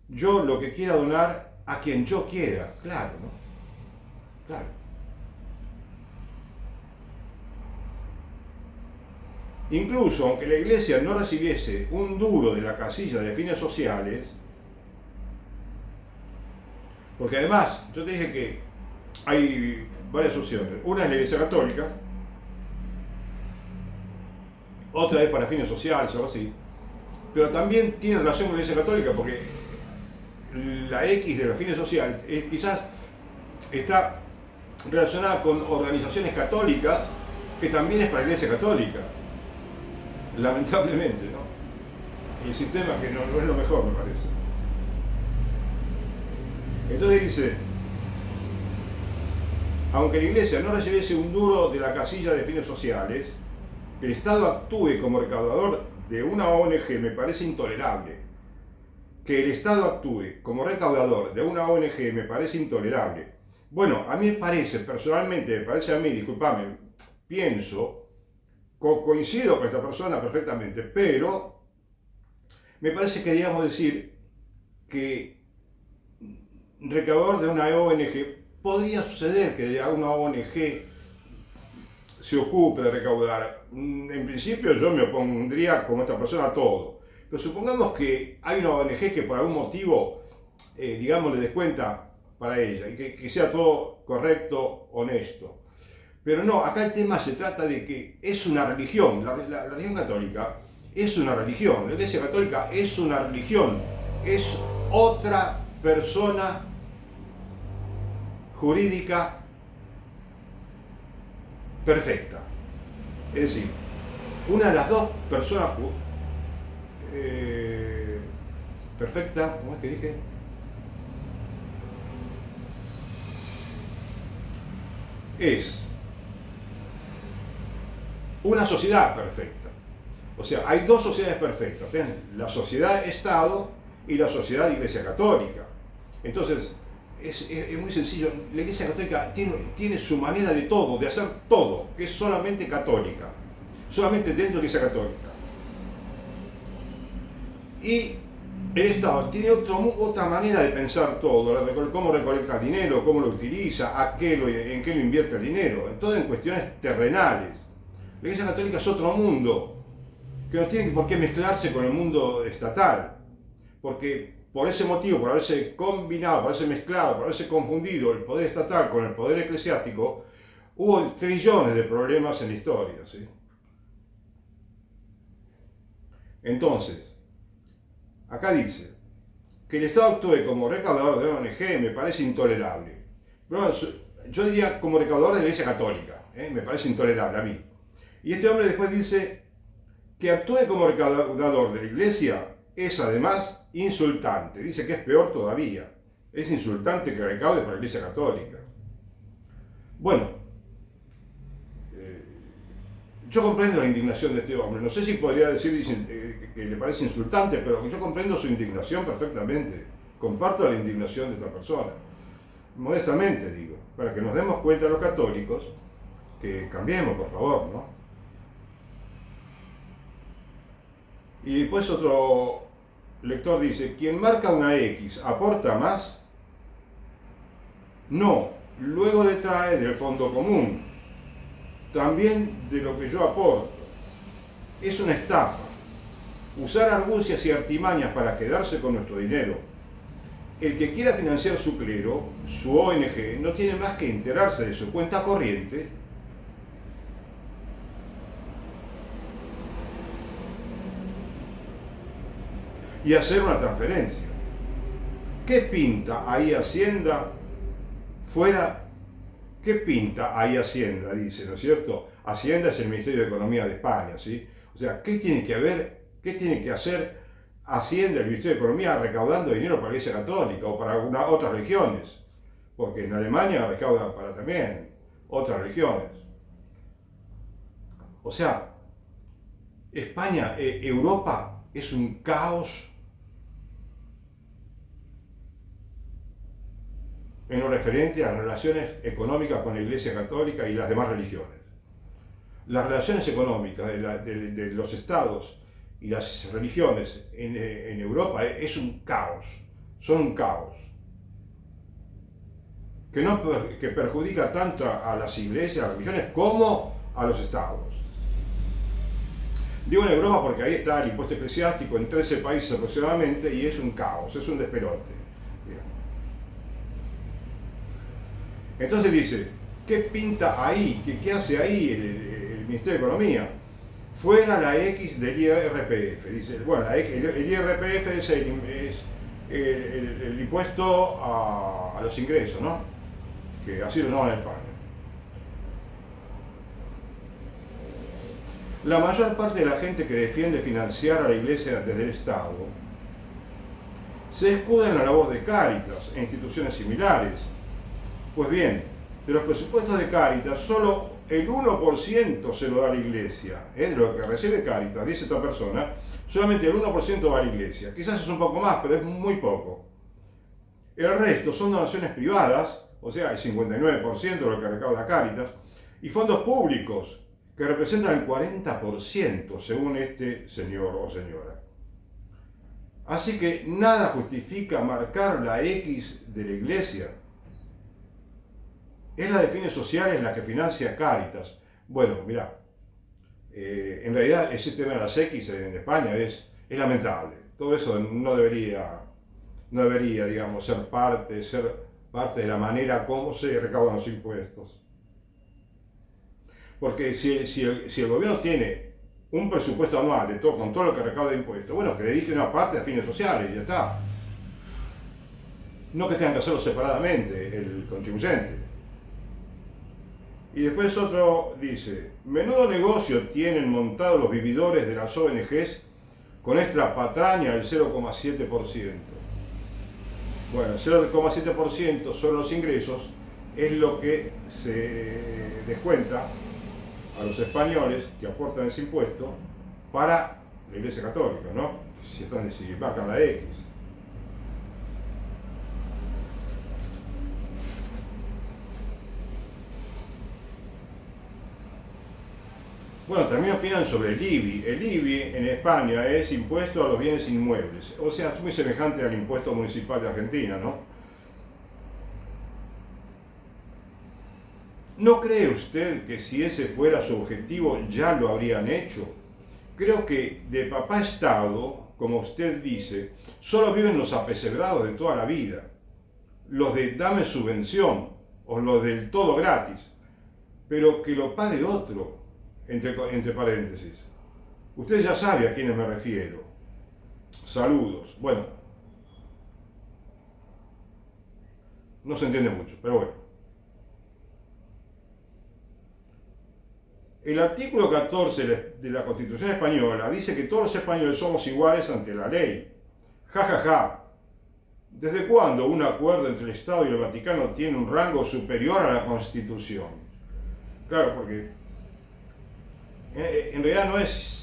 yo lo que quiera donar a quien yo quiera, claro, ¿no? Claro. Incluso aunque la Iglesia no recibiese un duro de la casilla de fines sociales, porque además, yo te dije que hay varias opciones. Una es la Iglesia Católica, otra es para fines sociales o algo así, pero también tiene relación con la Iglesia Católica porque la X de los fines sociales quizás está relacionada con organizaciones católicas que también es para la Iglesia Católica, lamentablemente, ¿no? Y el sistema que no es lo mejor, me parece. Entonces dice, aunque la Iglesia no recibiese un duro de la casilla de fines sociales, que el Estado actúe como recaudador de una ONG me parece intolerable. Que el Estado actúe como recaudador de una ONG me parece intolerable. Bueno, a mí me parece, personalmente, me parece a mí, disculpame, pienso, coincido con esta persona perfectamente, pero me parece que debíamos decir que recaudador de una ONG, podría suceder que una ONG se ocupe de recaudar. En principio yo me opondría como esta persona a todo. Pero supongamos que hay una ONG que por algún motivo, digamos, le descuenta para ella y que sea todo correcto, honesto. Pero no, acá el tema se trata de que es una religión. La religión católica es una religión. La Iglesia Católica es una religión. Es otra persona jurídica perfecta. Es decir, una de las dos personas perfecta, ¿cómo es que dije? Es una sociedad perfecta. O sea, hay dos sociedades perfectas. ¿Ven? La sociedad Estado y la sociedad Iglesia Católica. Entonces, es muy sencillo. La Iglesia Católica tiene su manera de todo, de hacer todo, que es solamente católica. Solamente dentro de la Iglesia Católica. Y el Estado tiene otra manera de pensar todo, cómo recolecta el dinero, cómo lo utiliza, en qué lo invierte el dinero, todo en cuestiones terrenales. La Iglesia Católica es otro mundo, que no tiene por qué mezclarse con el mundo estatal, porque por ese motivo, por haberse combinado, por haberse mezclado, por haberse confundido el poder estatal con el poder eclesiástico, hubo trillones de problemas en la historia, ¿sí? Entonces, acá dice que el Estado actúe como recaudador de ONG me parece intolerable. Pero yo diría como recaudador de la Iglesia Católica, me parece intolerable a mí. Y este hombre después dice que actúe como recaudador de la Iglesia es además insultante. Dice que es peor todavía. Es insultante que recaude para la Iglesia Católica. Bueno, yo comprendo la indignación de este hombre. No sé si podría decir que le parece insultante, pero yo comprendo su indignación perfectamente. Comparto la indignación de esta persona. Modestamente digo, para que nos demos cuenta los católicos que cambiemos, por favor, ¿no? Y después otro lector dice, quien marca una X aporta más, no, luego detrae del fondo común, también de lo que yo aporto. Es una estafa. Usar argucias y artimañas para quedarse con nuestro dinero. El que quiera financiar su clero, su ONG, no tiene más que enterarse de su cuenta corriente y hacer una transferencia. ¿Qué pinta ahí Hacienda fuera? ¿Qué pinta ahí Hacienda? Dice, ¿no es cierto? Hacienda es el Ministerio de Economía de España, ¿sí? O sea, ¿qué tiene que hacer Hacienda, el Ministerio de Economía, recaudando dinero para la Iglesia Católica o para otras religiones? Porque en Alemania recaudan para también otras religiones. O sea, España, Europa es un caos en lo referente a las relaciones económicas con la Iglesia Católica y las demás religiones. Las relaciones económicas de los estados y las religiones en Europa es un caos, son un caos, que perjudica tanto a las iglesias, a las religiones, como a los estados. Digo en Europa porque ahí está el impuesto eclesiástico en 13 países aproximadamente y es un caos, es un despelote. Entonces dice, ¿qué pinta ahí? ¿Qué hace ahí el Ministerio de Economía? Fuera la X del IRPF. Dice, bueno, el IRPF es el impuesto a los ingresos, ¿no? Que así lo llaman en España. La mayor parte de la gente que defiende financiar a la Iglesia desde el Estado se escuda en la labor de Cáritas e instituciones similares. Pues bien, de los presupuestos de Cáritas, solo el 1% se lo da a la Iglesia. De lo que recibe Cáritas, dice esta persona, solamente el 1% va a la Iglesia. Quizás es un poco más, pero es muy poco. El resto son donaciones privadas, o sea, el 59% de lo que recauda Cáritas, y fondos públicos, que representan el 40%, según este señor o señora. Así que nada justifica marcar la X de la Iglesia. Es la de fines sociales la que financia Cáritas. Bueno, mirá, en realidad ese tema de las X en España es lamentable. Todo eso no debería, digamos, ser parte de la manera como se recaudan los impuestos. Porque si el gobierno tiene un presupuesto anual con todo lo que recauda de impuestos, bueno, que dedique una parte a fines sociales y ya está. No que tengan que hacerlo separadamente el contribuyente. Y después otro dice, menudo negocio tienen montados los vividores de las ONGs con esta patraña del 0,7%. Bueno, el 0,7% son los ingresos, es lo que se descuenta a los españoles que aportan ese impuesto para la Iglesia Católica, ¿no? Si marcan la X. Bueno, también opinan sobre el IBI. El IBI en España es impuesto a los bienes inmuebles, o sea, es muy semejante al impuesto municipal de Argentina, ¿no? ¿No cree usted que si ese fuera su objetivo ya lo habrían hecho? Creo que de papá Estado, como usted dice, solo viven los apesebrados de toda la vida, los de dame subvención o los del todo gratis, pero que lo pague otro, entre paréntesis. Usted ya sabe a quiénes me refiero. Saludos. Bueno, no se entiende mucho, pero bueno. El artículo 14 de la Constitución Española dice que todos los españoles somos iguales ante la ley. Ja, ja, ja. ¿Desde cuándo un acuerdo entre el Estado y el Vaticano tiene un rango superior a la Constitución? Claro, porque en realidad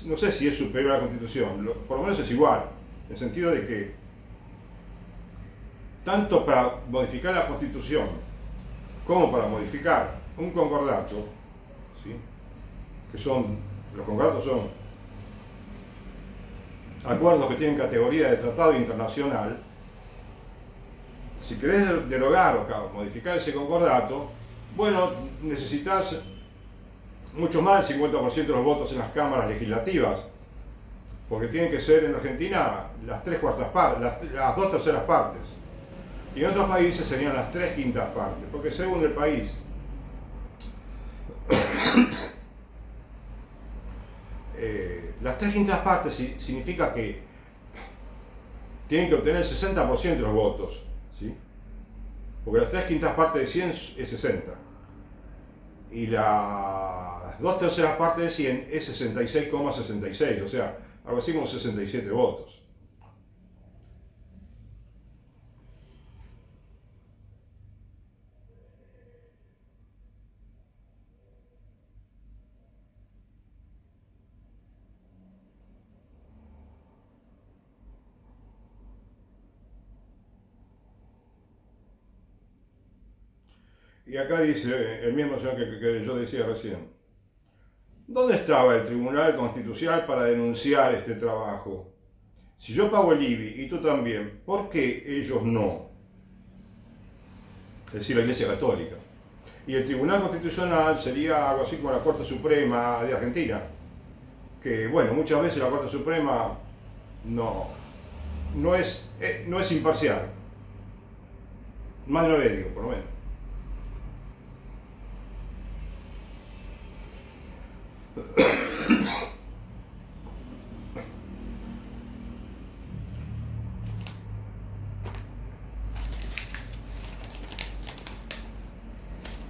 no sé si es superior a la Constitución, por lo menos es igual, en el sentido de que tanto para modificar la Constitución como para modificar un concordato, ¿sí? Los concordatos son acuerdos que tienen categoría de tratado internacional. Si querés derogar o modificar ese concordato, bueno, necesitas mucho más del 50% de los votos en las cámaras legislativas, porque tienen que ser en Argentina las 3/4 partes, las 2/3 partes, y en otros países serían las 3/5 partes, porque según el país las 3/5 partes significa que tienen que obtener el 60% de los votos, ¿sí? Porque las 3/5 partes de 100 es 60 y las 2/3 partes de 100 es 66,66, o sea, algo así como 67 votos. Y acá dice el mismo señor que yo decía recién. ¿Dónde estaba el Tribunal Constitucional para denunciar este trabajo? Si yo pago el IBI y tú también, ¿por qué ellos no? Es decir, la Iglesia Católica. Y el Tribunal Constitucional sería algo así como la Corte Suprema de Argentina. Que, bueno, muchas veces la Corte Suprema no es imparcial. Más de una vez, digo, por lo menos.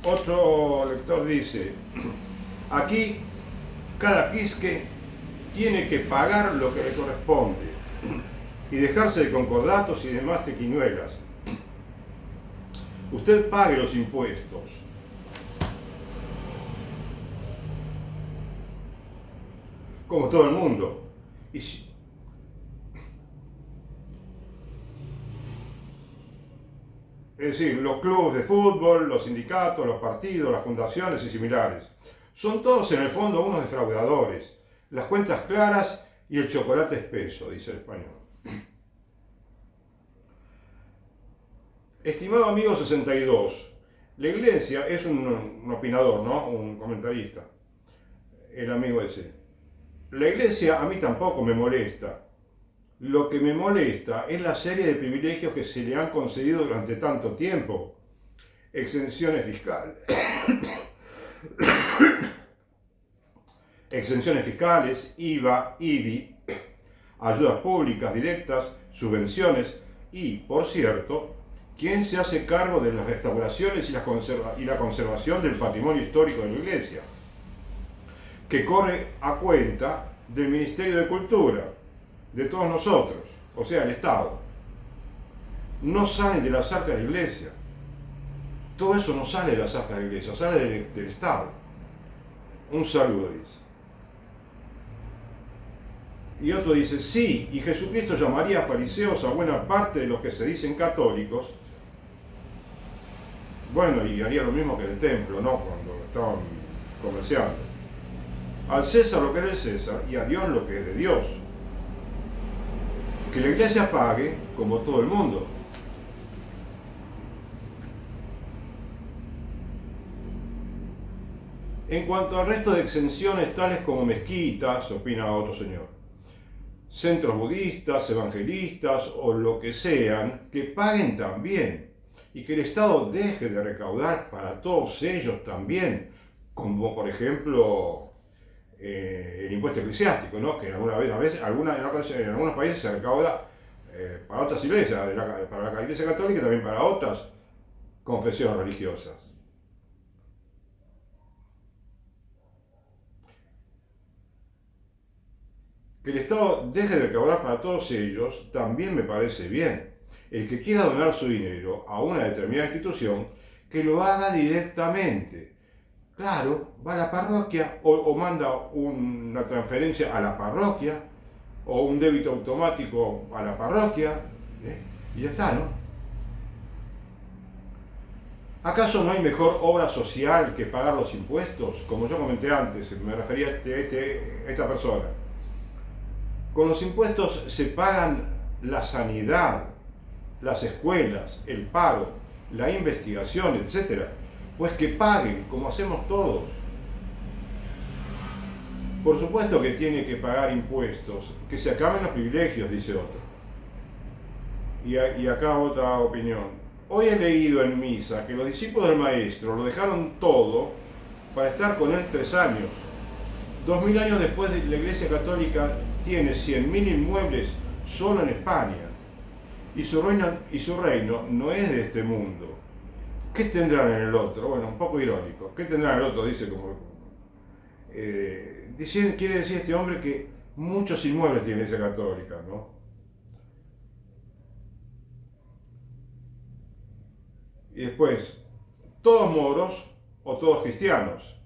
Otro lector dice, aquí cada quisque tiene que pagar lo que le corresponde y dejarse de concordatos y demás tequinuelas. Usted pague los impuestos. Como todo el mundo. Es decir, los clubes de fútbol, los sindicatos, los partidos, las fundaciones y similares. Son todos en el fondo unos defraudadores. Las cuentas claras y el chocolate espeso, dice el español. Estimado amigo 62, la Iglesia es un opinador, ¿no? Un comentarista. El amigo ese. La Iglesia a mí tampoco me molesta. Lo que me molesta es la serie de privilegios que se le han concedido durante tanto tiempo. Exenciones fiscales. Exenciones fiscales, IVA, IBI, ayudas públicas directas, subvenciones y, por cierto, ¿quién se hace cargo de las restauraciones y la conservación del patrimonio histórico de la Iglesia? Que corre a cuenta del Ministerio de Cultura, de todos nosotros, o sea, el Estado. No salen de las arcas de la Iglesia. Todo eso no sale de las arcas de la Iglesia, sale del Estado. Un saludo, dice. Y otro dice, sí, y Jesucristo llamaría fariseos a buena parte de los que se dicen católicos. Bueno, y haría lo mismo que en el templo, ¿no? Cuando estaban comerciando. Al César lo que es del César y a Dios lo que es de Dios. Que la iglesia pague como todo el mundo. En cuanto al resto de exenciones tales como mezquitas, opina otro señor, centros budistas, evangelistas o lo que sean, que paguen también y que el Estado deje de recaudar para todos ellos también, como por ejemplo el impuesto eclesiástico, ¿no? Que en algunos países se recauda para otras iglesias, para la iglesia católica y también para otras confesiones religiosas. Que el Estado deje de recaudar para todos ellos también me parece bien. El que quiera donar su dinero a una determinada institución, que lo haga directamente. Claro, va a la parroquia o manda una transferencia a la parroquia o un débito automático a la parroquia y ya está, ¿no? ¿Acaso no hay mejor obra social que pagar los impuestos? Como yo comenté antes, me refería a esta persona. Con los impuestos se pagan la sanidad, las escuelas, el paro, la investigación, etc. Pues que paguen, como hacemos todos. Por supuesto que tiene que pagar impuestos, que se acaben los privilegios, dice otro. Y acá otra opinión. Hoy he leído en misa que los discípulos del Maestro lo dejaron todo para estar con él 3 años. 2000 años después, la Iglesia Católica tiene 100.000 inmuebles solo en España y su reino no es de este mundo. ¿Qué tendrán en el otro? Bueno, un poco irónico. ¿Qué tendrán en el otro? Dice como... quiere decir este hombre que muchos inmuebles tiene la Iglesia Católica, ¿no? Y después, todos moros o todos cristianos.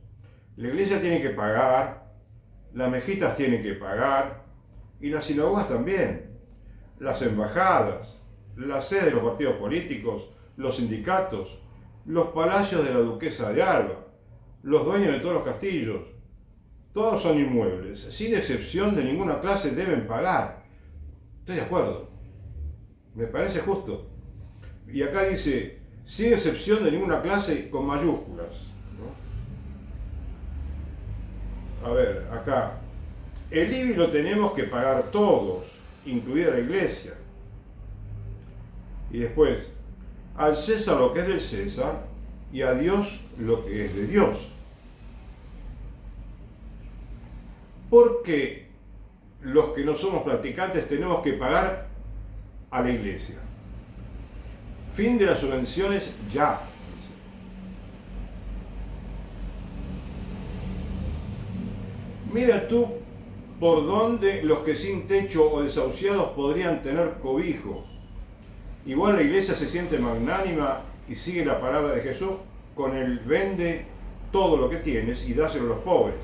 La Iglesia tiene que pagar, las mezquitas tienen que pagar, y las sinagogas también, las embajadas, las sedes de los partidos políticos, los sindicatos, los palacios de la duquesa de Alba, los dueños de todos los castillos. Todos son inmuebles, sin excepción de ninguna clase deben pagar. Estoy de acuerdo, me parece justo. Y acá dice, sin excepción de ninguna clase con mayúsculas, ¿no? A ver, acá. El IBI lo tenemos que pagar todos, incluida la iglesia. Y después, al César lo que es del César y a Dios lo que es de Dios. ¿Por qué los que no somos practicantes tenemos que pagar a la iglesia? Fin de las subvenciones ya. Mira tú por dónde los que sin techo o desahuciados podrían tener cobijo. Igual la iglesia se siente magnánima y sigue la palabra de Jesús con el vende todo lo que tienes y dáselo a los pobres.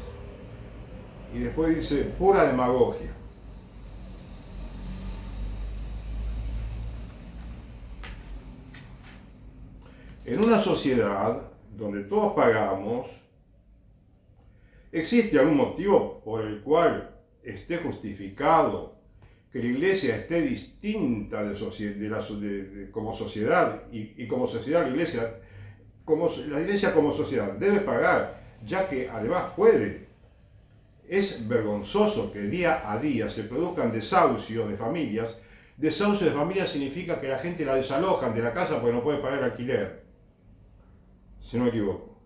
Y después dice, pura demagogia. En una sociedad donde todos pagamos, ¿existe algún motivo por el cual esté justificado que la iglesia esté distinta como sociedad y como sociedad la iglesia como sociedad debe pagar, ya que además puede? Es vergonzoso que día a día se produzcan desahucios de familias. Desahucio de familias significa que la gente la desalojan de la casa porque no puede pagar el alquiler, si no me equivoco.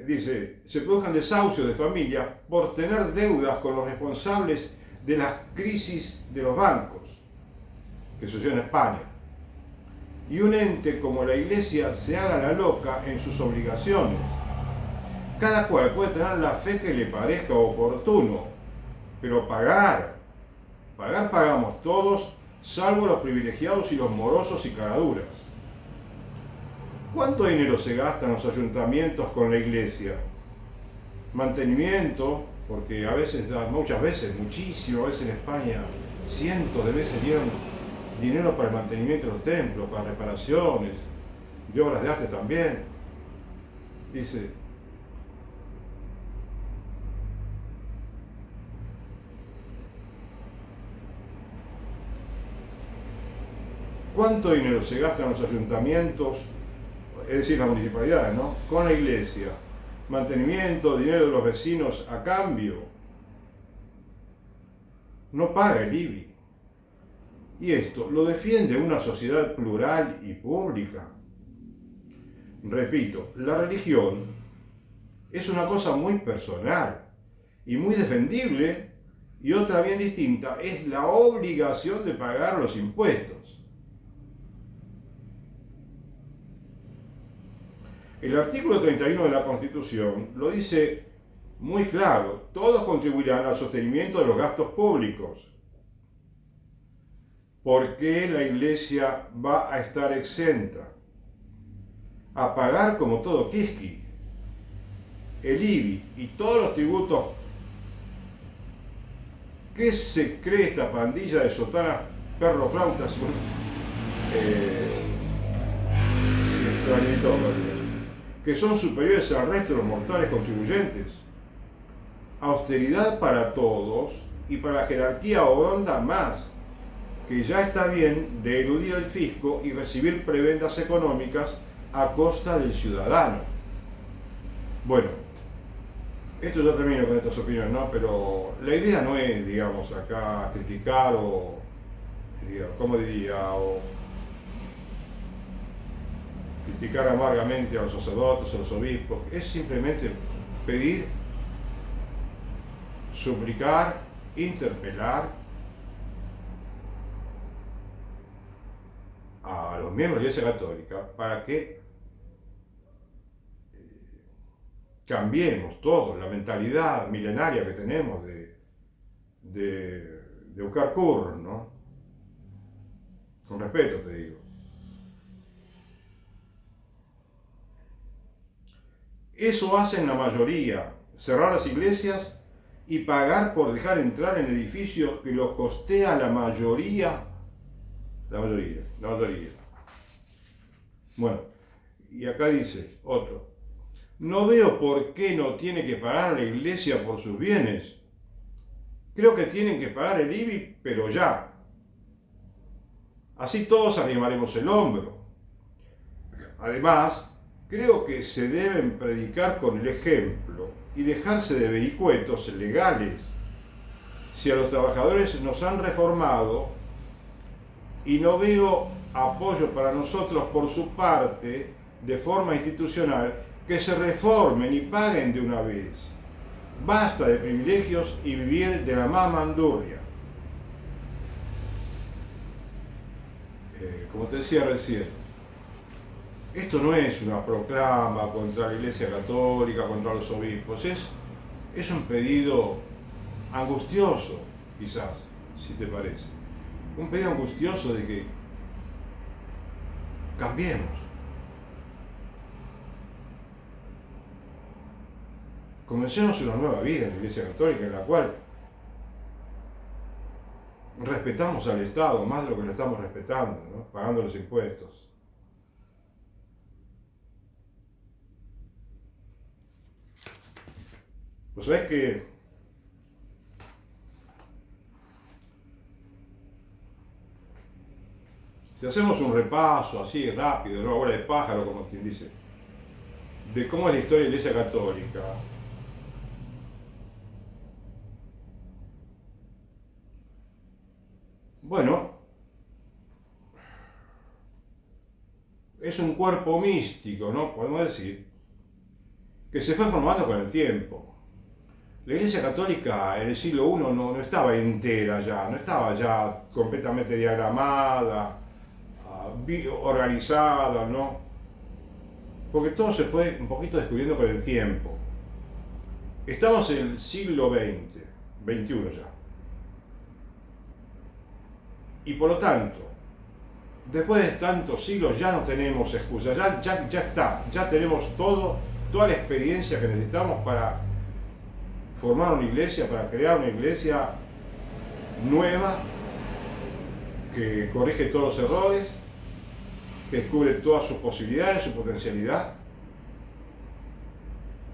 Dice, se produzcan desahucios de familias por tener deudas con los responsables de las crisis de los bancos, que sucedió en España. Y un ente como la iglesia se haga la loca en sus obligaciones. Cada cual puede tener la fe que le parezca oportuno, pero pagamos todos, salvo los privilegiados y los morosos y caraduras. ¿Cuánto dinero se gasta en los ayuntamientos con la iglesia? mantenimiento, porque a veces muchas veces, muchísimas veces en España, cientos de veces dieron dinero para el mantenimiento de los templos, para reparaciones, de obras de arte también. Dice, ¿cuánto dinero se gasta en los ayuntamientos, es decir, las municipalidades, ¿no?, con la iglesia? Mantenimiento, dinero de los vecinos a cambio. No paga el IBI. Y esto lo defiende una sociedad plural y pública. Repito, la religión es una cosa muy personal y muy defendible, y otra bien distinta es la obligación de pagar los impuestos. El artículo 31 de la Constitución lo dice muy claro: todos contribuirán al sostenimiento de los gastos públicos. ¿Por qué la Iglesia va a estar exenta? A pagar como todo quisqui el IBI y todos los tributos. ¿Qué se cree esta pandilla de sotanas, perroflautas? Que son superiores al resto de los mortales contribuyentes. Austeridad para todos y para la jerarquía honda más, que ya está bien de eludir el fisco y recibir prebendas económicas a costa del ciudadano. Bueno, esto ya termino con estas opiniones, ¿no? Pero la idea no es, digamos, acá criticar o, ¿cómo diría? O criticar amargamente a los sacerdotes, a los obispos. Es simplemente pedir, suplicar, interpelar a los miembros de la Iglesia Católica para que cambiemos todos la mentalidad milenaria que tenemos de buscar curros, ¿no? Con respeto te digo. Eso hacen la mayoría: cerrar las iglesias y pagar por dejar entrar en edificios que los costea la mayoría. La mayoría. Bueno, y acá dice otro: no veo por qué no tiene que pagar la iglesia por sus bienes. Creo que tienen que pagar el IBI, pero ya. Así todos arrimaremos el hombro. Además, creo que se deben predicar con el ejemplo y dejarse de vericuetos legales. Si a los trabajadores nos han reformado, y no veo apoyo para nosotros por su parte, de forma institucional, que se reformen y paguen de una vez. Basta de privilegios y vivir de la mamandurria. Como te decía recién, esto no es una proclama contra la Iglesia Católica, contra los obispos, es un pedido angustioso, quizás, si te parece. Un pedido angustioso de que cambiemos. Comencemos una nueva vida en la Iglesia Católica, en la cual respetamos al Estado más de lo que lo estamos respetando, ¿no?, pagando los impuestos. Pues sabés que si hacemos un repaso así rápido, ¿no?, bola de pájaro, como quien dice, de cómo es la historia de la Iglesia Católica, bueno, es un cuerpo místico, ¿no?, podemos decir, que se fue formando con el tiempo. La Iglesia Católica en el siglo I no estaba entera ya, no estaba ya completamente diagramada, organizada, ¿no? Porque todo se fue un poquito descubriendo con el tiempo. Estamos en el siglo XX, XXI ya. Y por lo tanto, después de tantos siglos ya no tenemos excusa, ya está, ya tenemos toda la experiencia que necesitamos para formar una iglesia, para crear una iglesia nueva, que corrige todos los errores, que descubre todas sus posibilidades, su potencialidad,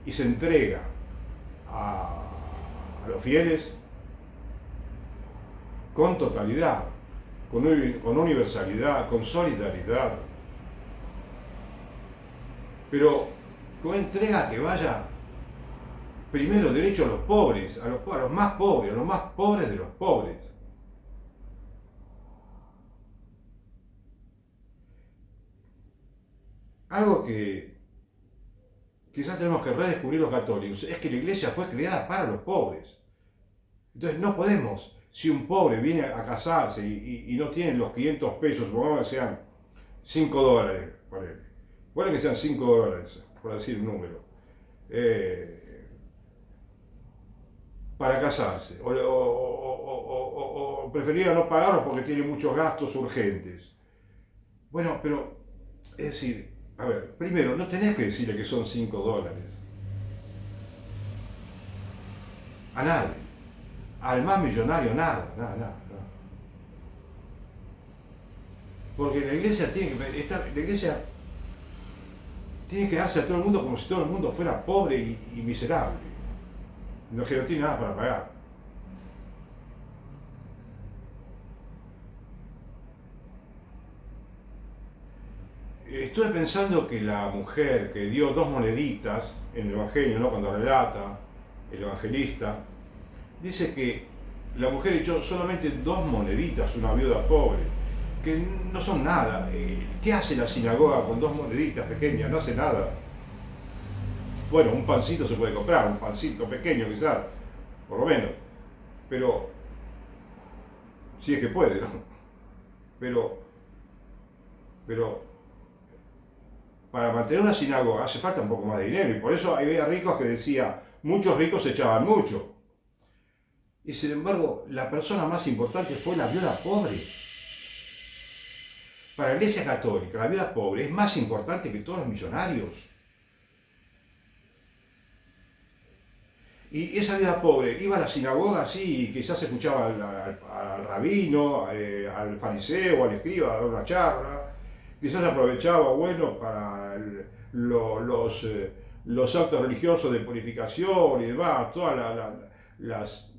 y se entrega a los fieles con totalidad, con universalidad, con solidaridad, pero con entrega que vaya primero derecho a los pobres, a los más pobres, a los más pobres de los pobres. Algo que quizás tenemos que redescubrir los católicos es que la iglesia fue creada para los pobres. Entonces no podemos, si un pobre viene a casarse y no tiene los 500 pesos, supongamos que sean 5 dólares, ponle que sean 5 dólares, por decir un número, para casarse, o preferiría no pagarlos porque tiene muchos gastos urgentes. Bueno, pero, es decir, a ver, primero, no tenés que decirle que son 5 dólares. A nadie. Al más millonario, nada. Porque la iglesia tiene que darse a todo el mundo como si todo el mundo fuera pobre y miserable. No, que no tiene nada para pagar. Estuve pensando que la mujer que dio 2 moneditas en el Evangelio, ¿no? Cuando relata el evangelista, dice que la mujer echó solamente 2 moneditas, una viuda pobre, que no son nada. ¿Qué hace la sinagoga con 2 moneditas pequeñas? No hace nada. Bueno, un pancito se puede comprar, un pancito pequeño quizás, por lo menos, pero si es que puede, ¿no? Pero para mantener una sinagoga hace falta un poco más de dinero, y por eso había ricos que decía, muchos ricos echaban mucho. Y sin embargo, la persona más importante fue la viuda pobre. Para la Iglesia Católica, la viuda pobre es más importante que todos los millonarios. Y esa viuda pobre iba a la sinagoga, sí, quizás escuchaba al rabino, al fariseo, al escriba, a dar una charla. Quizás aprovechaba, bueno, para los actos religiosos de purificación y demás, todas las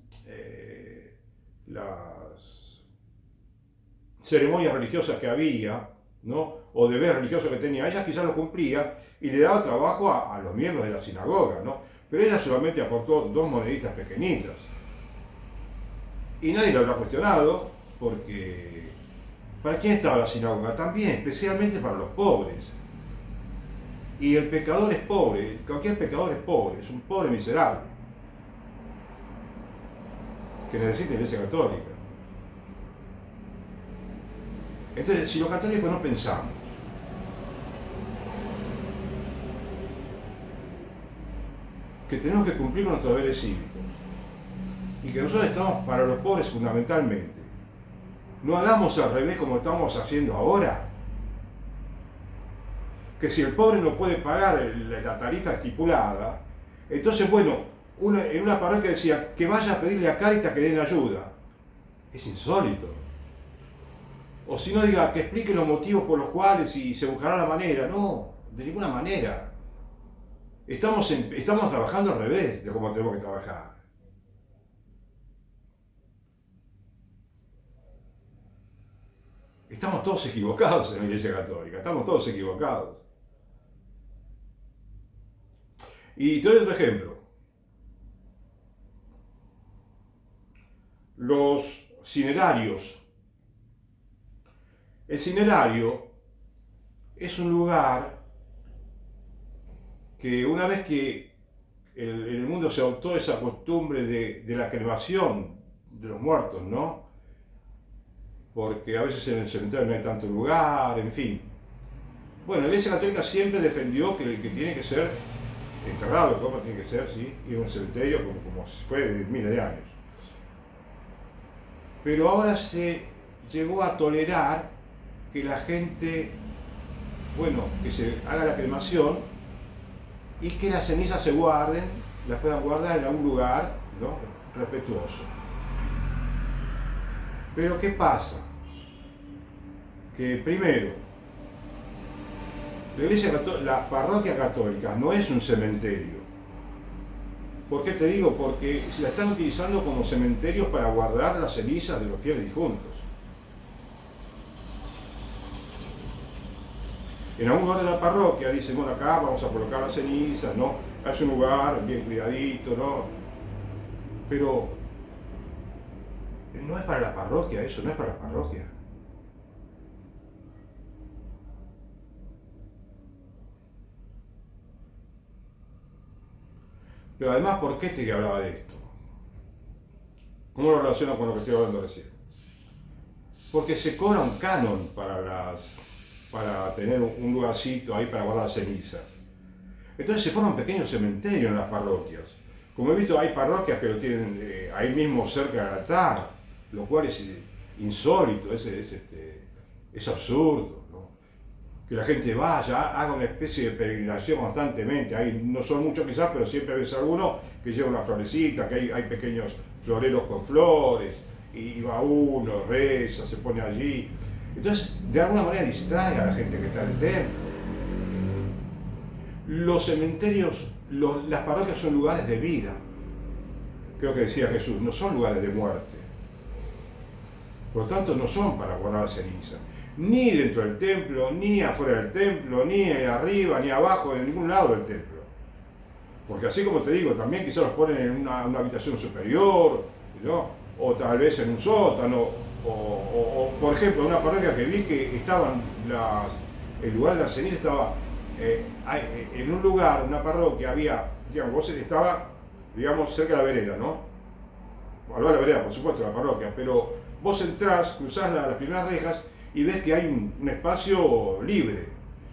ceremonias religiosas que había, ¿no? O deberes religiosos que tenía. Ella quizás lo cumplía y le daba trabajo a los miembros de la sinagoga, ¿no? Pero ella solamente aportó 2 moneditas pequeñitas. Y nadie lo habrá cuestionado, porque ¿para quién estaba la sinagoga? También, especialmente para los pobres. Y el pecador es pobre, cualquier pecador es pobre, es un pobre miserable, que necesita la Iglesia Católica. Entonces, si los católicos no pensamos que tenemos que cumplir con nuestros deberes cívicos y que nosotros estamos para los pobres fundamentalmente, no hagamos al revés como estamos haciendo ahora, que si el pobre no puede pagar la tarifa estipulada, entonces, bueno, en una parroquia decía que vaya a pedirle a Cáritas que den ayuda. Es insólito. O si no, diga que explique los motivos por los cuales y se buscará la manera. No, de ninguna manera. Estamos trabajando al revés de cómo tenemos que trabajar. Estamos todos equivocados en la Iglesia Católica, estamos todos equivocados. Y te doy otro ejemplo. Los cinerarios. El cinerario es un lugar que una vez que en el mundo se adoptó esa costumbre de la cremación de los muertos, ¿no? Porque a veces en el cementerio no hay tanto lugar, en fin. Bueno, la Iglesia Católica siempre defendió que el que tiene que ser enterrado, como tiene que ser, ¿sí? Ir a un cementerio como fue de miles de años. Pero ahora se llegó a tolerar que la gente, bueno, que se haga la cremación y que las cenizas se guarden, las puedan guardar en algún lugar, ¿no?, respetuoso. Pero ¿qué pasa? Que primero, la parroquia católica no es un cementerio. ¿Por qué te digo? Porque se la están utilizando como cementerios para guardar las cenizas de los fieles difuntos. En algún lugar de la parroquia dicen, bueno, acá vamos a colocar las cenizas, ¿no? Es un lugar bien cuidadito, ¿no? Pero no es para la parroquia, eso no es para la parroquia. Pero además, ¿por qué te hablaba de esto? ¿Cómo lo relaciono con lo que estoy hablando recién? Porque se cobra un canon para tener un lugarcito ahí para guardar cenizas. Entonces se forman pequeños cementerios en las parroquias. Como he visto, hay parroquias que lo tienen ahí mismo cerca del altar, lo cual es insólito, es absurdo, ¿no? Que la gente vaya, haga una especie de peregrinación constantemente. Ahí no son muchos quizás, pero siempre ves alguno que lleva una florecita, que hay pequeños floreros con flores, y va uno, reza, se pone allí. Entonces, de alguna manera distrae a la gente que está en el templo. Los cementerios, las parroquias son lugares de vida. Creo que decía Jesús, no son lugares de muerte. Por lo tanto, no son para guardar ceniza. Ni dentro del templo, ni afuera del templo, ni arriba, ni abajo, en ningún lado del templo. Porque así como te digo, también quizás los ponen en una habitación superior, ¿no? O tal vez en un sótano, o por ejemplo, en una parroquia que vi que estaban el lugar de la ceniza estaba en un lugar, una parroquia, había, digamos, vos estaba, digamos, cerca de la vereda, ¿no? Al lado de la vereda, por supuesto, la parroquia, pero vos entrás, cruzás las primeras rejas y ves que hay un espacio libre,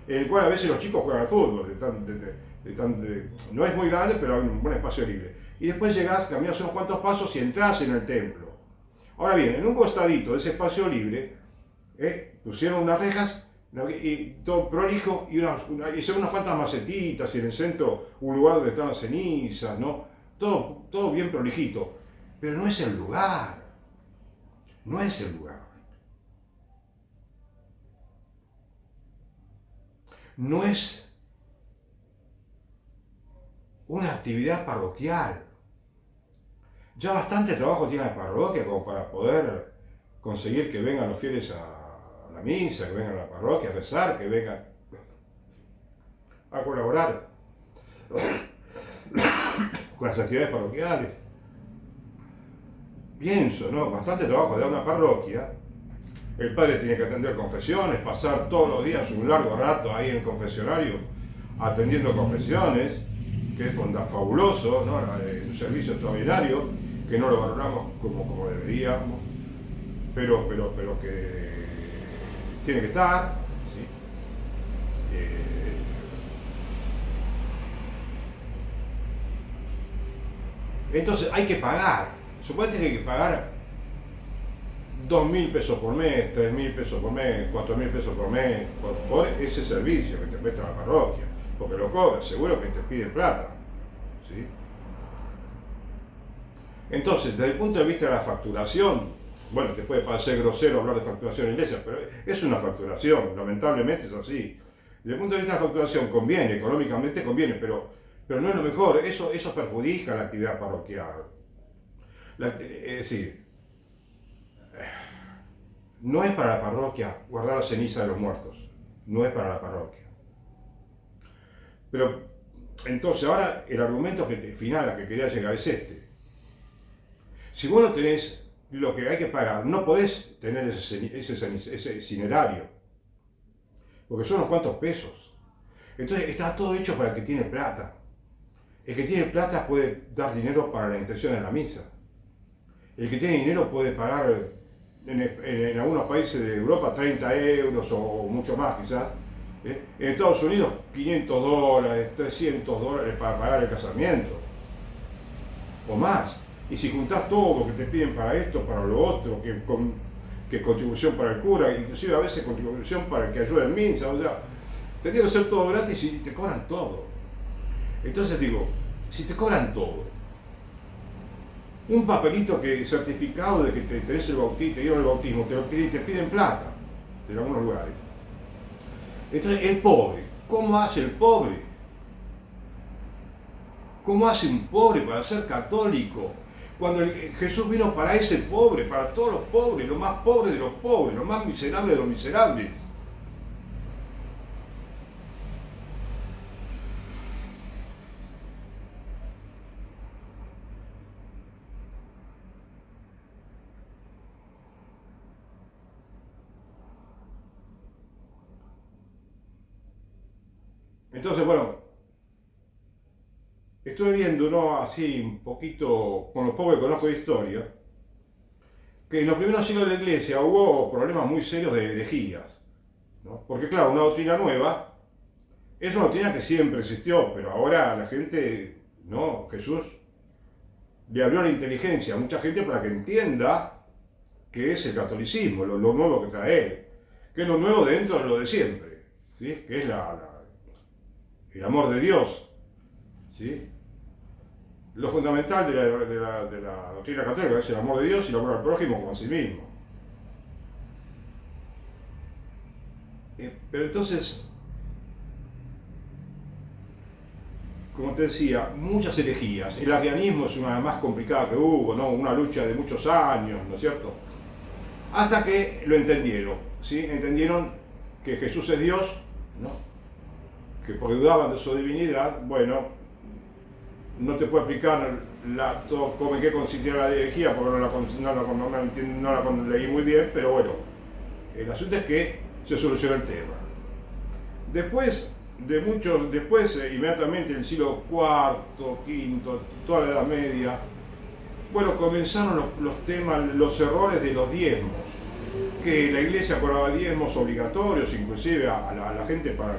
en el cual a veces los chicos juegan al fútbol, no es muy grande, pero hay un buen espacio libre. Y después llegás, caminas unos cuantos pasos y entras en el templo. Ahora bien, en un costadito de ese espacio libre, pusieron unas rejas y todo prolijo, y hicieron unas cuantas macetitas, y en el centro un lugar donde están las cenizas, ¿no? Todo bien prolijito. Pero no es el lugar. No es el lugar. No es una actividad parroquial. Ya bastante trabajo tiene la parroquia como para poder conseguir que vengan los fieles a la misa, que vengan a la parroquia a rezar, que vengan a colaborar con las actividades parroquiales. Pienso, ¿no? Bastante trabajo de una parroquia. El padre tiene que atender confesiones, pasar todos los días un largo rato ahí en el confesionario atendiendo confesiones, que es fabuloso, ¿no? Un servicio extraordinario que no lo valoramos como deberíamos, pero que tiene que estar, ¿sí? Entonces hay que pagar. Suponete que hay que pagar 2.000 pesos por mes, 3.000 pesos por mes, 4.000 pesos por mes por ese servicio que te presta la parroquia, porque lo cobran, seguro que te piden plata, ¿sí? Entonces, desde el punto de vista de la facturación, bueno, te puede parecer grosero hablar de facturación en iglesia, pero es una facturación, lamentablemente es así. Desde el punto de vista de la facturación conviene, económicamente conviene, pero no es lo mejor, eso perjudica la actividad parroquial. Es decir, no es para la parroquia guardar la ceniza de los muertos, no es para la parroquia. Pero entonces ahora el argumento final al que quería llegar es este. Si vos no tenés lo que hay que pagar, no podés tener ese cinerario, porque son unos cuantos pesos. Entonces está todo hecho para el que tiene plata. El que tiene plata puede dar dinero para la intención de la misa. El que tiene dinero puede pagar en algunos países de Europa 30 euros o mucho más quizás. En Estados Unidos $500, $300 para pagar el casamiento o más. Y si juntás todo lo que te piden para esto, para lo otro, que contribución para el cura, inclusive a veces contribución para el que ayuda en misa, o sea, te tiene que hacer todo gratis y te cobran todo. Entonces digo, si te cobran todo, un papelito certificado de que te tenés el bautismo, te dieron el bautismo, te piden plata en algunos lugares. Entonces, el pobre, ¿cómo hace el pobre? ¿Cómo hace un pobre para ser católico? Cuando Jesús vino para ese pobre, para todos los pobres, los más pobres de los pobres, los más miserables de los miserables. Entonces, bueno, estoy viendo, ¿no? Así un poquito, con lo poco que conozco de historia, que en los primeros siglos de la Iglesia hubo problemas muy serios de herejías, ¿no? Porque claro, una doctrina nueva es una doctrina que siempre existió, pero ahora la gente, ¿no? Jesús le abrió la inteligencia a mucha gente para que entienda qué es el catolicismo, lo nuevo que trae él, que es lo nuevo dentro de lo de siempre, ¿sí? Que es el amor de Dios, ¿sí? Lo fundamental de la doctrina católica es el amor de Dios y el amor al prójimo como a sí mismo. Pero entonces, como te decía, muchas herejías. El arrianismo es una de las más complicadas que hubo, ¿no? Una lucha de muchos años, ¿no es cierto? Hasta que lo entendieron, ¿sí? Entendieron que Jesús es Dios, ¿no? Que porque dudaban de su divinidad, bueno, no te puedo explicar en qué consistía la herejía, porque no la leí muy bien, pero bueno, el asunto es que se solucionó el tema. Después, inmediatamente en el siglo IV, V, toda la Edad Media, bueno, comenzaron los temas, los errores de los diezmos, que la Iglesia cobraba diezmos obligatorios, inclusive a la gente para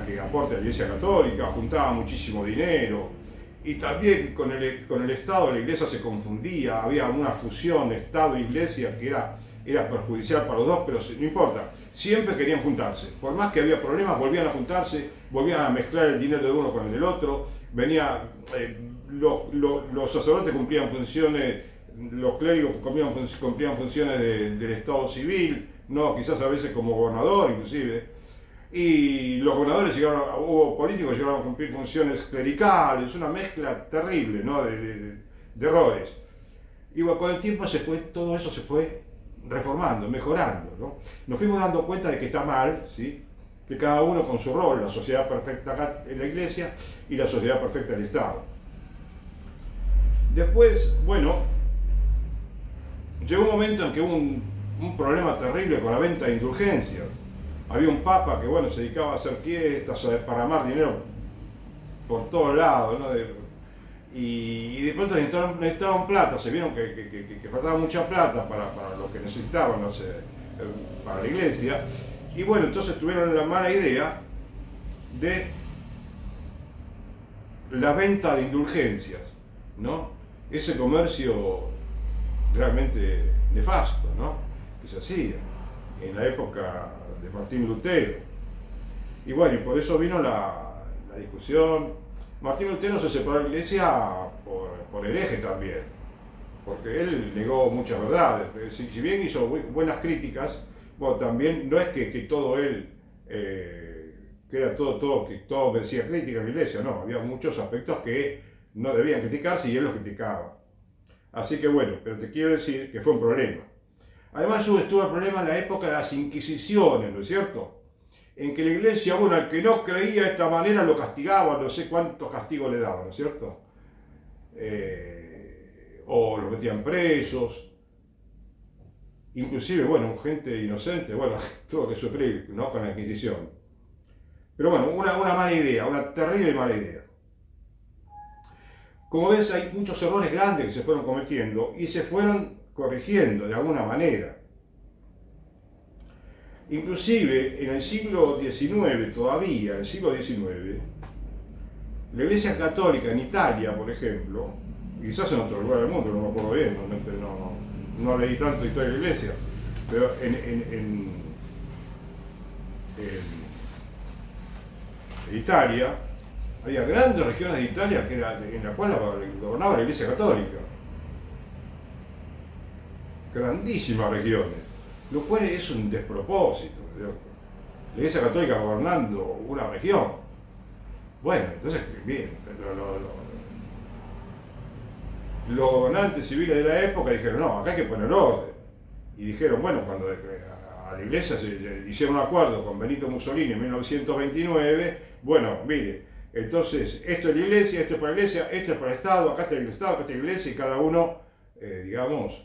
que aporte a la Iglesia Católica, juntaba muchísimo dinero, y también con el Estado la Iglesia se confundía, había una fusión Estado-Iglesia que era perjudicial para los dos, pero no importa, siempre querían juntarse, por más que había problemas, volvían a juntarse, volvían a mezclar el dinero de uno con el del otro, los sacerdotes cumplían funciones, los clérigos cumplían funciones del Estado civil, no, quizás a veces como gobernador inclusive, y los gobernadores hubo políticos que llegaron a cumplir funciones clericales, una mezcla terrible, ¿no? de errores. Y bueno, con el tiempo todo eso se fue reformando, mejorando, ¿no? Nos fuimos dando cuenta de que está mal, ¿sí? Que cada uno con su rol, la sociedad perfecta en la Iglesia y la sociedad perfecta del Estado. Después, bueno, llegó un momento en que hubo un problema terrible con la venta de indulgencias. Había un papa que, bueno, se dedicaba a hacer fiestas, a desparramar dinero por todos lados, ¿no? Y de pronto necesitaban plata, se vieron que faltaba mucha plata para lo que necesitaban, no sé, para la Iglesia. Y bueno, entonces tuvieron la mala idea de la venta de indulgencias, ¿no? Ese comercio realmente nefasto, ¿no? Que se hacía en la época de Martín Lutero. Y bueno, y por eso vino la discusión. Martín Lutero se separó de la Iglesia por hereje también, porque él negó muchas verdades. Si bien hizo buenas críticas, bueno, también no es que todo él, que era que todo merecía crítica en la Iglesia, no, había muchos aspectos que no debían criticarse y él los criticaba. Así que bueno, pero te quiero decir que fue un problema. Además estuvo el problema en la época de las Inquisiciones, ¿no es cierto? En que la Iglesia, bueno, al que no creía de esta manera lo castigaba, no sé cuántos castigos le daban, ¿no es cierto? O lo metían presos. Inclusive, bueno, gente inocente, bueno, tuvo que sufrir, ¿no? Con la Inquisición. Pero bueno, una mala idea, una terrible mala idea. Como ves, hay muchos errores grandes que se fueron cometiendo y se fueron corrigiendo de alguna manera. Inclusive en el siglo XIX, todavía en el siglo XIX, la Iglesia Católica en Italia, por ejemplo, y quizás en otro lugar del mundo, no me acuerdo bien, no leí tanto historia de la Iglesia, pero en Italia Había grandes regiones de Italia en la cual gobernaba la Iglesia Católica. Grandísimas regiones. Lo cual es un despropósito, ¿cierto? La Iglesia Católica gobernando una región. Bueno, entonces, bien, los gobernantes civiles de la época dijeron, no, acá hay que poner orden. Y dijeron, bueno, cuando a la iglesia se hicieron un acuerdo con Benito Mussolini en 1929, bueno, mire, entonces esto es la iglesia, esto es para la iglesia, esto es para el Estado, acá está el Estado, acá está la iglesia, y cada uno, digamos,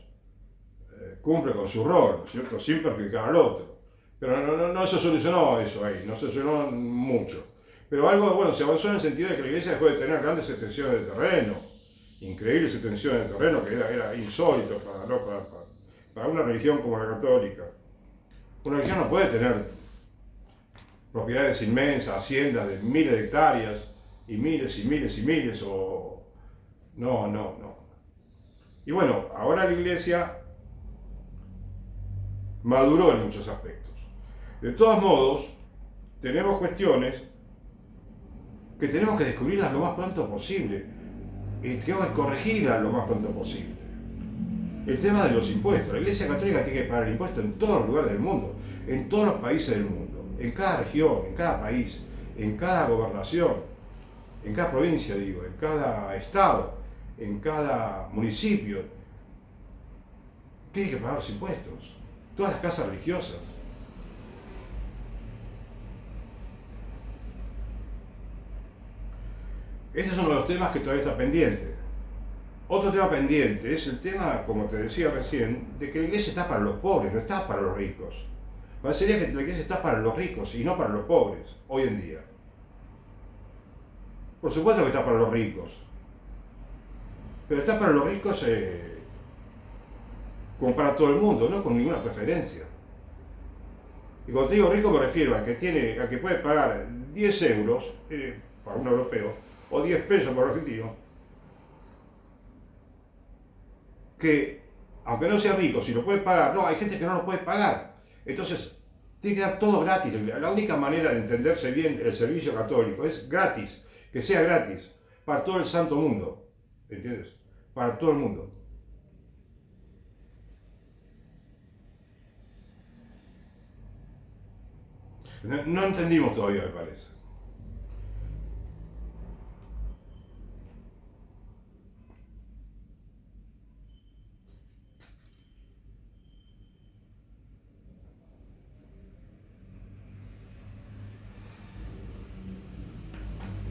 cumple con su rol, ¿cierto? Sin perjudicar al otro. Pero no se solucionó eso ahí, no se solucionó mucho. Pero algo, bueno, se avanzó en el sentido de que la iglesia dejó de tener grandes extensiones de terreno, increíbles extensiones de terreno, que era insólito para una religión como la católica. Una religión no puede tener propiedades inmensas, haciendas de miles de hectáreas, y miles y miles y miles, o... No. Y bueno, ahora la iglesia maduró en muchos aspectos. De todos modos, tenemos cuestiones que tenemos que descubrirlas lo más pronto posible y tenemos que corregirlas lo más pronto posible. El tema de los impuestos. La Iglesia Católica tiene que pagar el impuesto en todos los lugares del mundo, en todos los países del mundo, en cada región, en cada país, en cada gobernación, en cada provincia, digo, en cada estado, en cada municipio. Tiene que pagar los impuestos. Todas las casas religiosas. Ese es uno de los temas que todavía está pendiente. Otro tema pendiente es el tema, como te decía recién, de que la iglesia está para los pobres, no está para los ricos. Parecería que la iglesia está para los ricos y no para los pobres, hoy en día. Por supuesto que está para los ricos, pero está para los ricos como para todo el mundo, no con ninguna preferencia. Y cuando te digo rico me refiero a que puede pagar 10 euros para un europeo, o 10 pesos para un argentino, que aunque no sea rico, si lo puede pagar, no, hay gente que no lo puede pagar. Entonces, tiene que dar todo gratis. La única manera de entenderse bien el servicio católico es gratis, que sea gratis, para todo el santo mundo, ¿entiendes? Para todo el mundo. No entendimos todavía, me parece.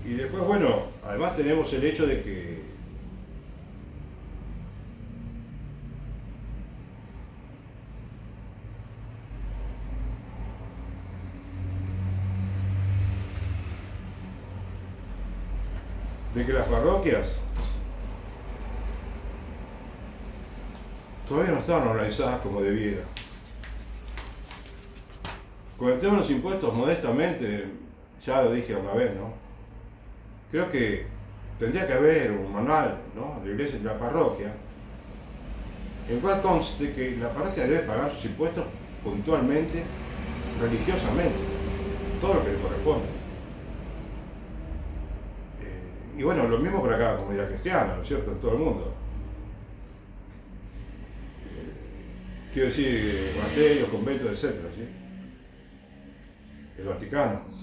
Y después, bueno, además tenemos el hecho de que las parroquias todavía no estaban organizadas como debiera. Con el tema de los impuestos, modestamente, ya lo dije una vez, ¿no? Creo que tendría que haber un manual, ¿no?, de la iglesia y la parroquia, en el cual conste que la parroquia debe pagar sus impuestos puntualmente, religiosamente, todo lo que le corresponde. Y bueno, lo mismo para cada comunidad cristiana, ¿no es cierto?, en todo el mundo. Quiero decir, monasterios, conventos, etcétera, ¿sí? El Vaticano.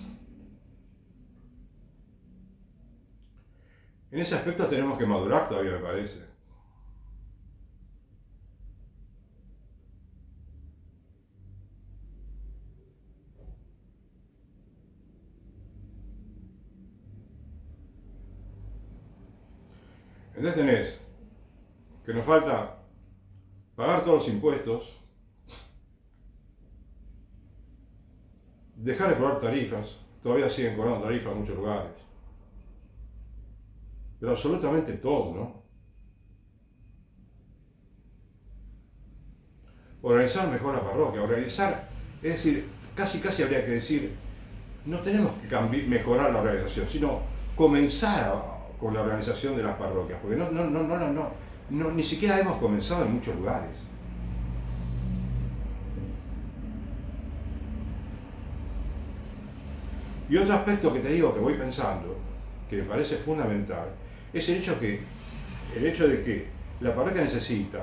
En ese aspecto tenemos que madurar todavía, me parece. Entonces tenés que nos falta pagar todos los impuestos, dejar de cobrar tarifas, todavía siguen cobrando tarifas en muchos lugares, pero absolutamente todo, ¿no? Organizar mejor la parroquia, organizar, es decir, casi habría que decir, no tenemos que mejorar la organización, sino comenzar con la organización de las parroquias, porque ni siquiera hemos comenzado en muchos lugares. Y otro aspecto que te digo que voy pensando que me parece fundamental, es el hecho de que la parroquia necesita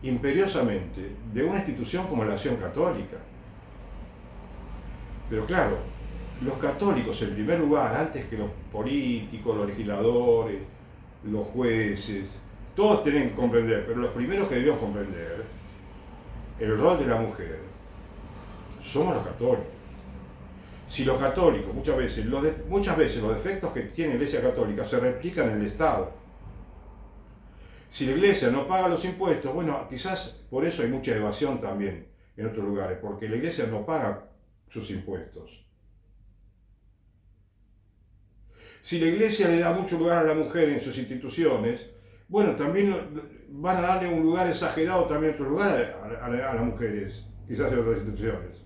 imperiosamente de una institución como la Acción Católica. Pero claro, los católicos en primer lugar, antes que los políticos, los legisladores, los jueces, todos tienen que comprender, pero los primeros que debemos comprender el rol de la mujer somos los católicos. Si los católicos, muchas veces los defectos que tiene la Iglesia Católica se replican en el Estado. Si la Iglesia no paga los impuestos, bueno, quizás por eso hay mucha evasión también en otros lugares, porque la Iglesia no paga sus impuestos. Si la Iglesia le da mucho lugar a la mujer en sus instituciones, bueno, también van a darle un lugar exagerado también en otros lugares a las mujeres, quizás en otras instituciones.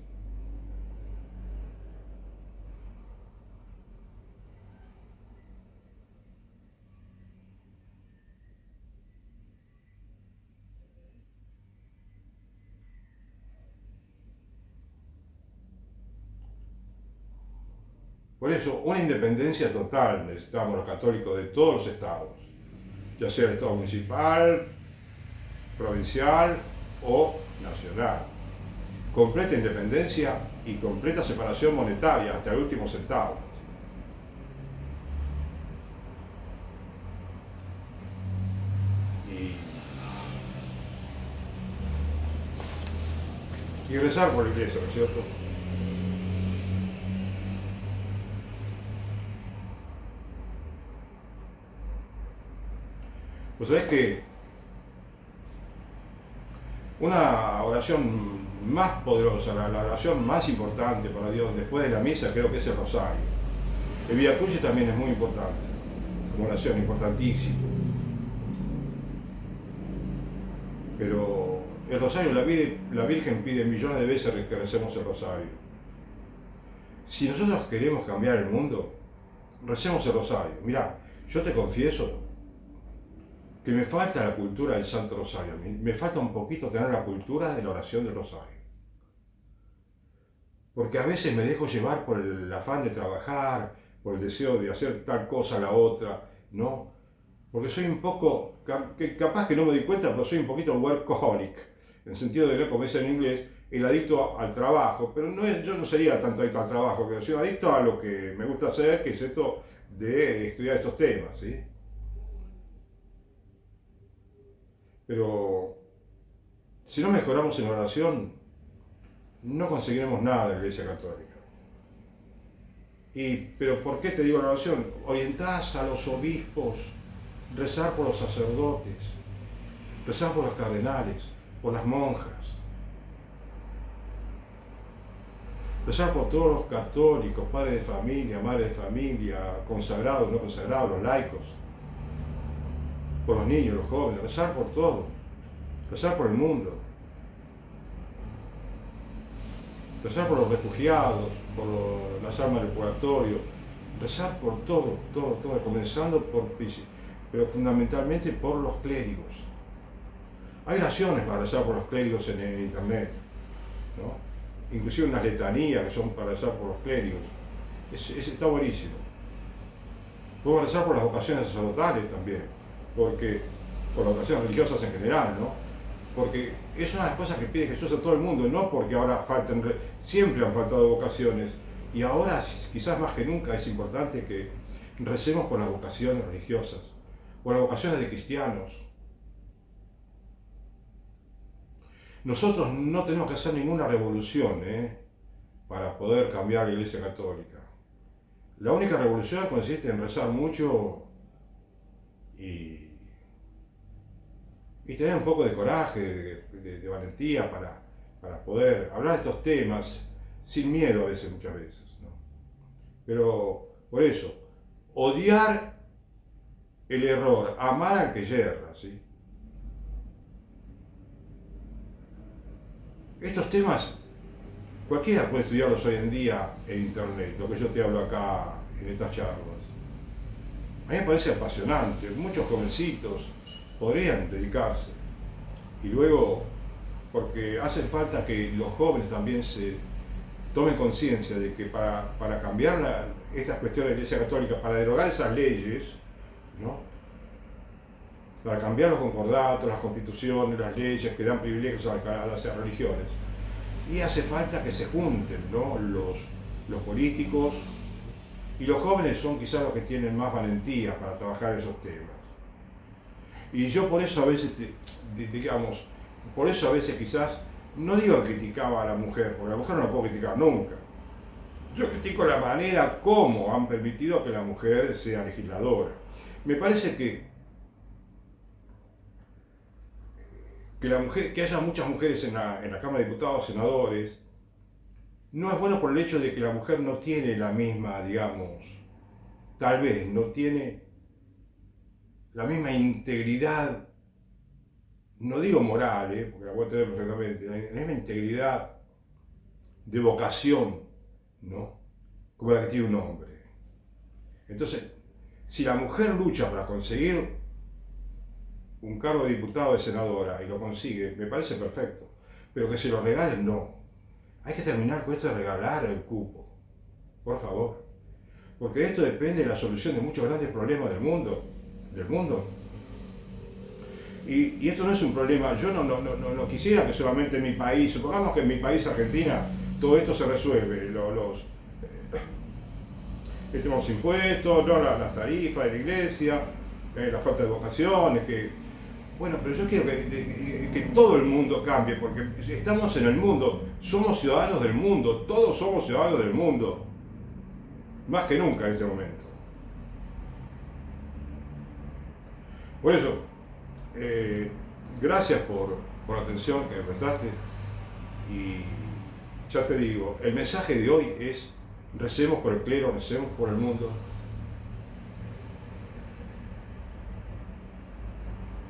Por eso, una independencia total necesitamos los católicos de todos los estados, ya sea el estado municipal, provincial o nacional. Completa independencia y completa separación monetaria hasta el último centavo. Y rezar por la Iglesia, ¿no es cierto? Pues sabés que una oración más poderosa, la oración más importante para Dios después de la misa, creo que es el rosario. El Vía Crucis también es muy importante, como oración, importantísimo. Pero el rosario, la Virgen pide millones de veces que recemos el rosario. Si nosotros queremos cambiar el mundo, recemos el rosario. Mirá, yo te confieso que me falta la cultura del Santo Rosario. Me falta un poquito tener la cultura de la oración del rosario. Porque a veces me dejo llevar por el afán de trabajar, por el deseo de hacer tal cosa a la otra, ¿no? Porque soy un poco, capaz que no me di cuenta, pero soy un poquito workaholic, en el sentido de, como dice en inglés, el adicto al trabajo. Pero yo no sería tanto adicto al trabajo, pero soy adicto a lo que me gusta hacer, que es esto de estudiar estos temas, ¿sí? Pero si no mejoramos en oración, no conseguiremos nada de la Iglesia Católica. Pero ¿por qué te digo la oración? Orientás a los obispos, rezar por los sacerdotes, rezar por los cardenales, por las monjas, rezar por todos los católicos, padres de familia, madres de familia, consagrados, no consagrados, los laicos, por los niños, los jóvenes, rezar por todo, rezar por el mundo, rezar por los refugiados, por las almas del purgatorio, rezar por todo, comenzando pero fundamentalmente por los clérigos. Hay oraciones para rezar por los clérigos en el internet, ¿no? Inclusive unas letanías que son para rezar por los clérigos. Está buenísimo. Podemos rezar por las vocaciones sacerdotales también, por las vocaciones religiosas en general, ¿no? Porque es una de las cosas que pide Jesús a todo el mundo, no porque ahora siempre han faltado vocaciones, y ahora quizás más que nunca es importante que recemos por las vocaciones religiosas, por las vocaciones de cristianos. Nosotros no tenemos que hacer ninguna revolución para poder cambiar la Iglesia Católica. La única revolución consiste en rezar mucho y tener un poco de coraje, de valentía para poder hablar de estos temas sin miedo a veces, muchas veces, ¿no? Pero por eso, odiar el error, amar al que yerra, ¿sí? Estos temas, cualquiera puede estudiarlos hoy en día en internet, lo que yo te hablo acá en estas charlas. A mí me parece apasionante, muchos jovencitos podrían dedicarse. Y luego, porque hace falta que los jóvenes también se tomen conciencia de que para cambiar estas cuestiones de la Iglesia Católica para derogar esas leyes, ¿no? Para cambiar los concordatos, las constituciones, las leyes que dan privilegios a las religiones. Y hace falta que se junten, ¿no? los políticos, y los jóvenes son quizás los que tienen más valentía para trabajar esos temas. Y yo por eso a veces, digamos, por eso a veces quizás, no digo que criticaba a la mujer, porque a la mujer no la puedo criticar nunca. Yo critico la manera como han permitido que la mujer sea legisladora. Me parece que haya muchas mujeres en la Cámara de Diputados, senadores, no es bueno por el hecho de que la mujer no tiene la misma, digamos, tal vez no tiene la misma integridad, no digo moral, porque la puede tener perfectamente, la misma integridad de vocación, ¿no? Como la que tiene un hombre. Entonces, si la mujer lucha para conseguir un cargo de diputado o de senadora y lo consigue, me parece perfecto. Pero que se lo regalen, no. Hay que terminar con esto de regalar el cupo. Por favor. Porque esto depende de la solución de muchos grandes problemas del mundo. Y esto no es un problema, yo no quisiera que solamente en mi país, supongamos que en mi país, Argentina, todo esto se resuelve, los impuestos, ¿no? las tarifas de la iglesia, la falta de vocaciones, bueno, pero yo quiero que todo el mundo cambie, porque estamos en el mundo, somos ciudadanos del mundo, todos somos ciudadanos del mundo, más que nunca en este momento. Por eso, gracias por la atención que me prestaste, y ya te digo, el mensaje de hoy es: recemos por el clero, recemos por el mundo,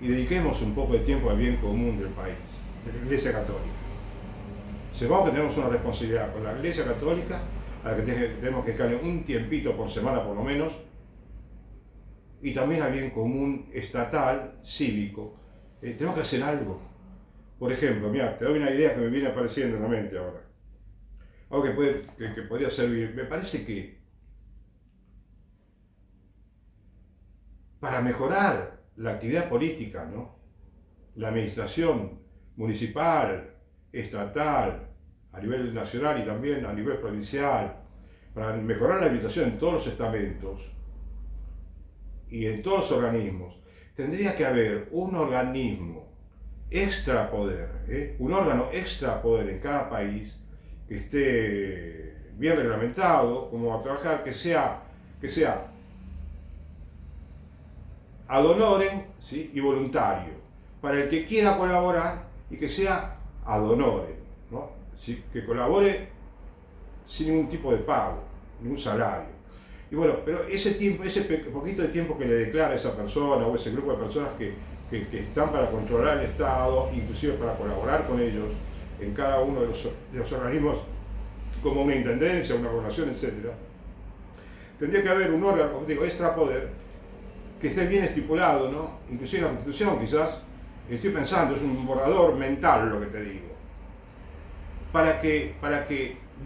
y dediquemos un poco de tiempo al bien común del país, de la Iglesia Católica. Sepamos que tenemos una responsabilidad con la Iglesia Católica, a la que tenemos que dedicarle un tiempito por semana por lo menos, y también al bien común estatal, cívico. Tenemos que hacer algo. Por ejemplo, mira, te doy una idea que me viene apareciendo en la mente ahora. Algo que podría servir. Me parece que para mejorar la actividad política, ¿no? La administración municipal, estatal, a nivel nacional y también a nivel provincial, para mejorar la administración en todos los estamentos y en todos los organismos, tendría que haber un organismo extrapoder, un órgano extrapoder en cada país que esté bien reglamentado, como a trabajar, que sea ad honorem, ¿sí? Y voluntario, para el que quiera colaborar, y que sea ad honorem, ¿no? ¿Sí? Que colabore sin ningún tipo de pago, ningún salario. Y bueno, pero ese tiempo, ese poquito de tiempo que le declara esa persona o ese grupo de personas que están para controlar el Estado, inclusive para colaborar con ellos en cada uno de los organismos, como una intendencia, una gobernación, etc., tendría que haber un órgano, como digo, extrapoder, que esté bien estipulado, ¿no? Inclusive en la Constitución, quizás, estoy pensando, es un borrador mental lo que te digo, para que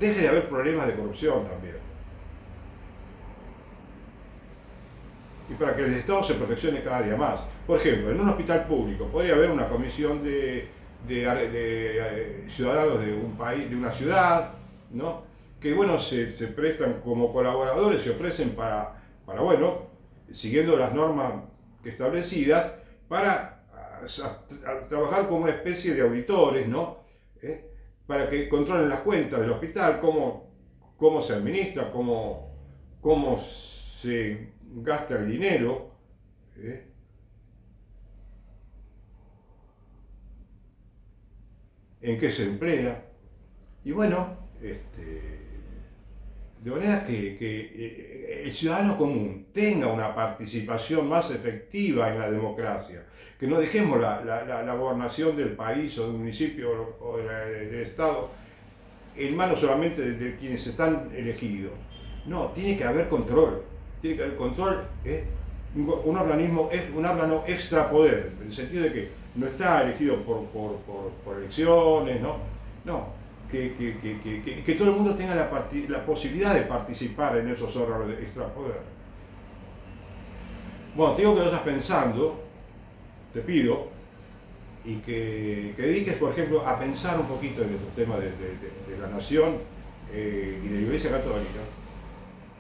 deje de haber problemas de corrupción también. Y para que el Estado se perfeccione cada día más. Por ejemplo, en un hospital público podría haber una comisión de ciudadanos de un país, de una ciudad, ¿no? Que bueno, se prestan como colaboradores, se ofrecen para bueno, siguiendo las normas establecidas, para trabajar como una especie de auditores, ¿no? Para que controlen las cuentas del hospital, cómo se administra, cómo se gasta el dinero, en qué se emplea. Y bueno, de manera que el ciudadano común tenga una participación más efectiva en la democracia, que no dejemos la gobernación del país o del municipio o del Estado en manos solamente de quienes están elegidos. No, tiene que haber control. Tiene que haber control, un órgano extrapoder, en el sentido de que no está elegido por elecciones, ¿no? No, que todo el mundo tenga la posibilidad de participar en esos órganos de extrapoder. Bueno, te digo que lo estás pensando, te pido, y que dediques, por ejemplo, a pensar un poquito en estos temas de la nación y de la Iglesia Católica,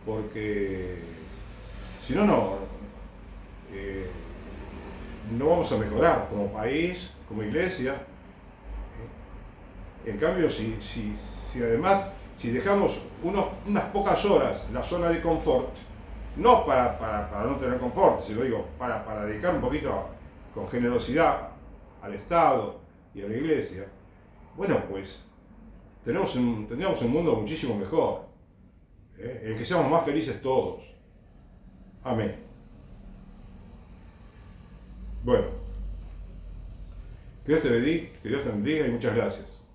porque si no, no vamos a mejorar como país, como iglesia. En cambio, si además, si dejamos unas pocas horas la zona de confort, no para no tener confort, sino digo, para dedicar un poquito con generosidad al Estado y a la iglesia, bueno, pues tendríamos un mundo muchísimo mejor, en el que seamos más felices todos. Amén. Bueno, que Dios te bendiga y muchas gracias.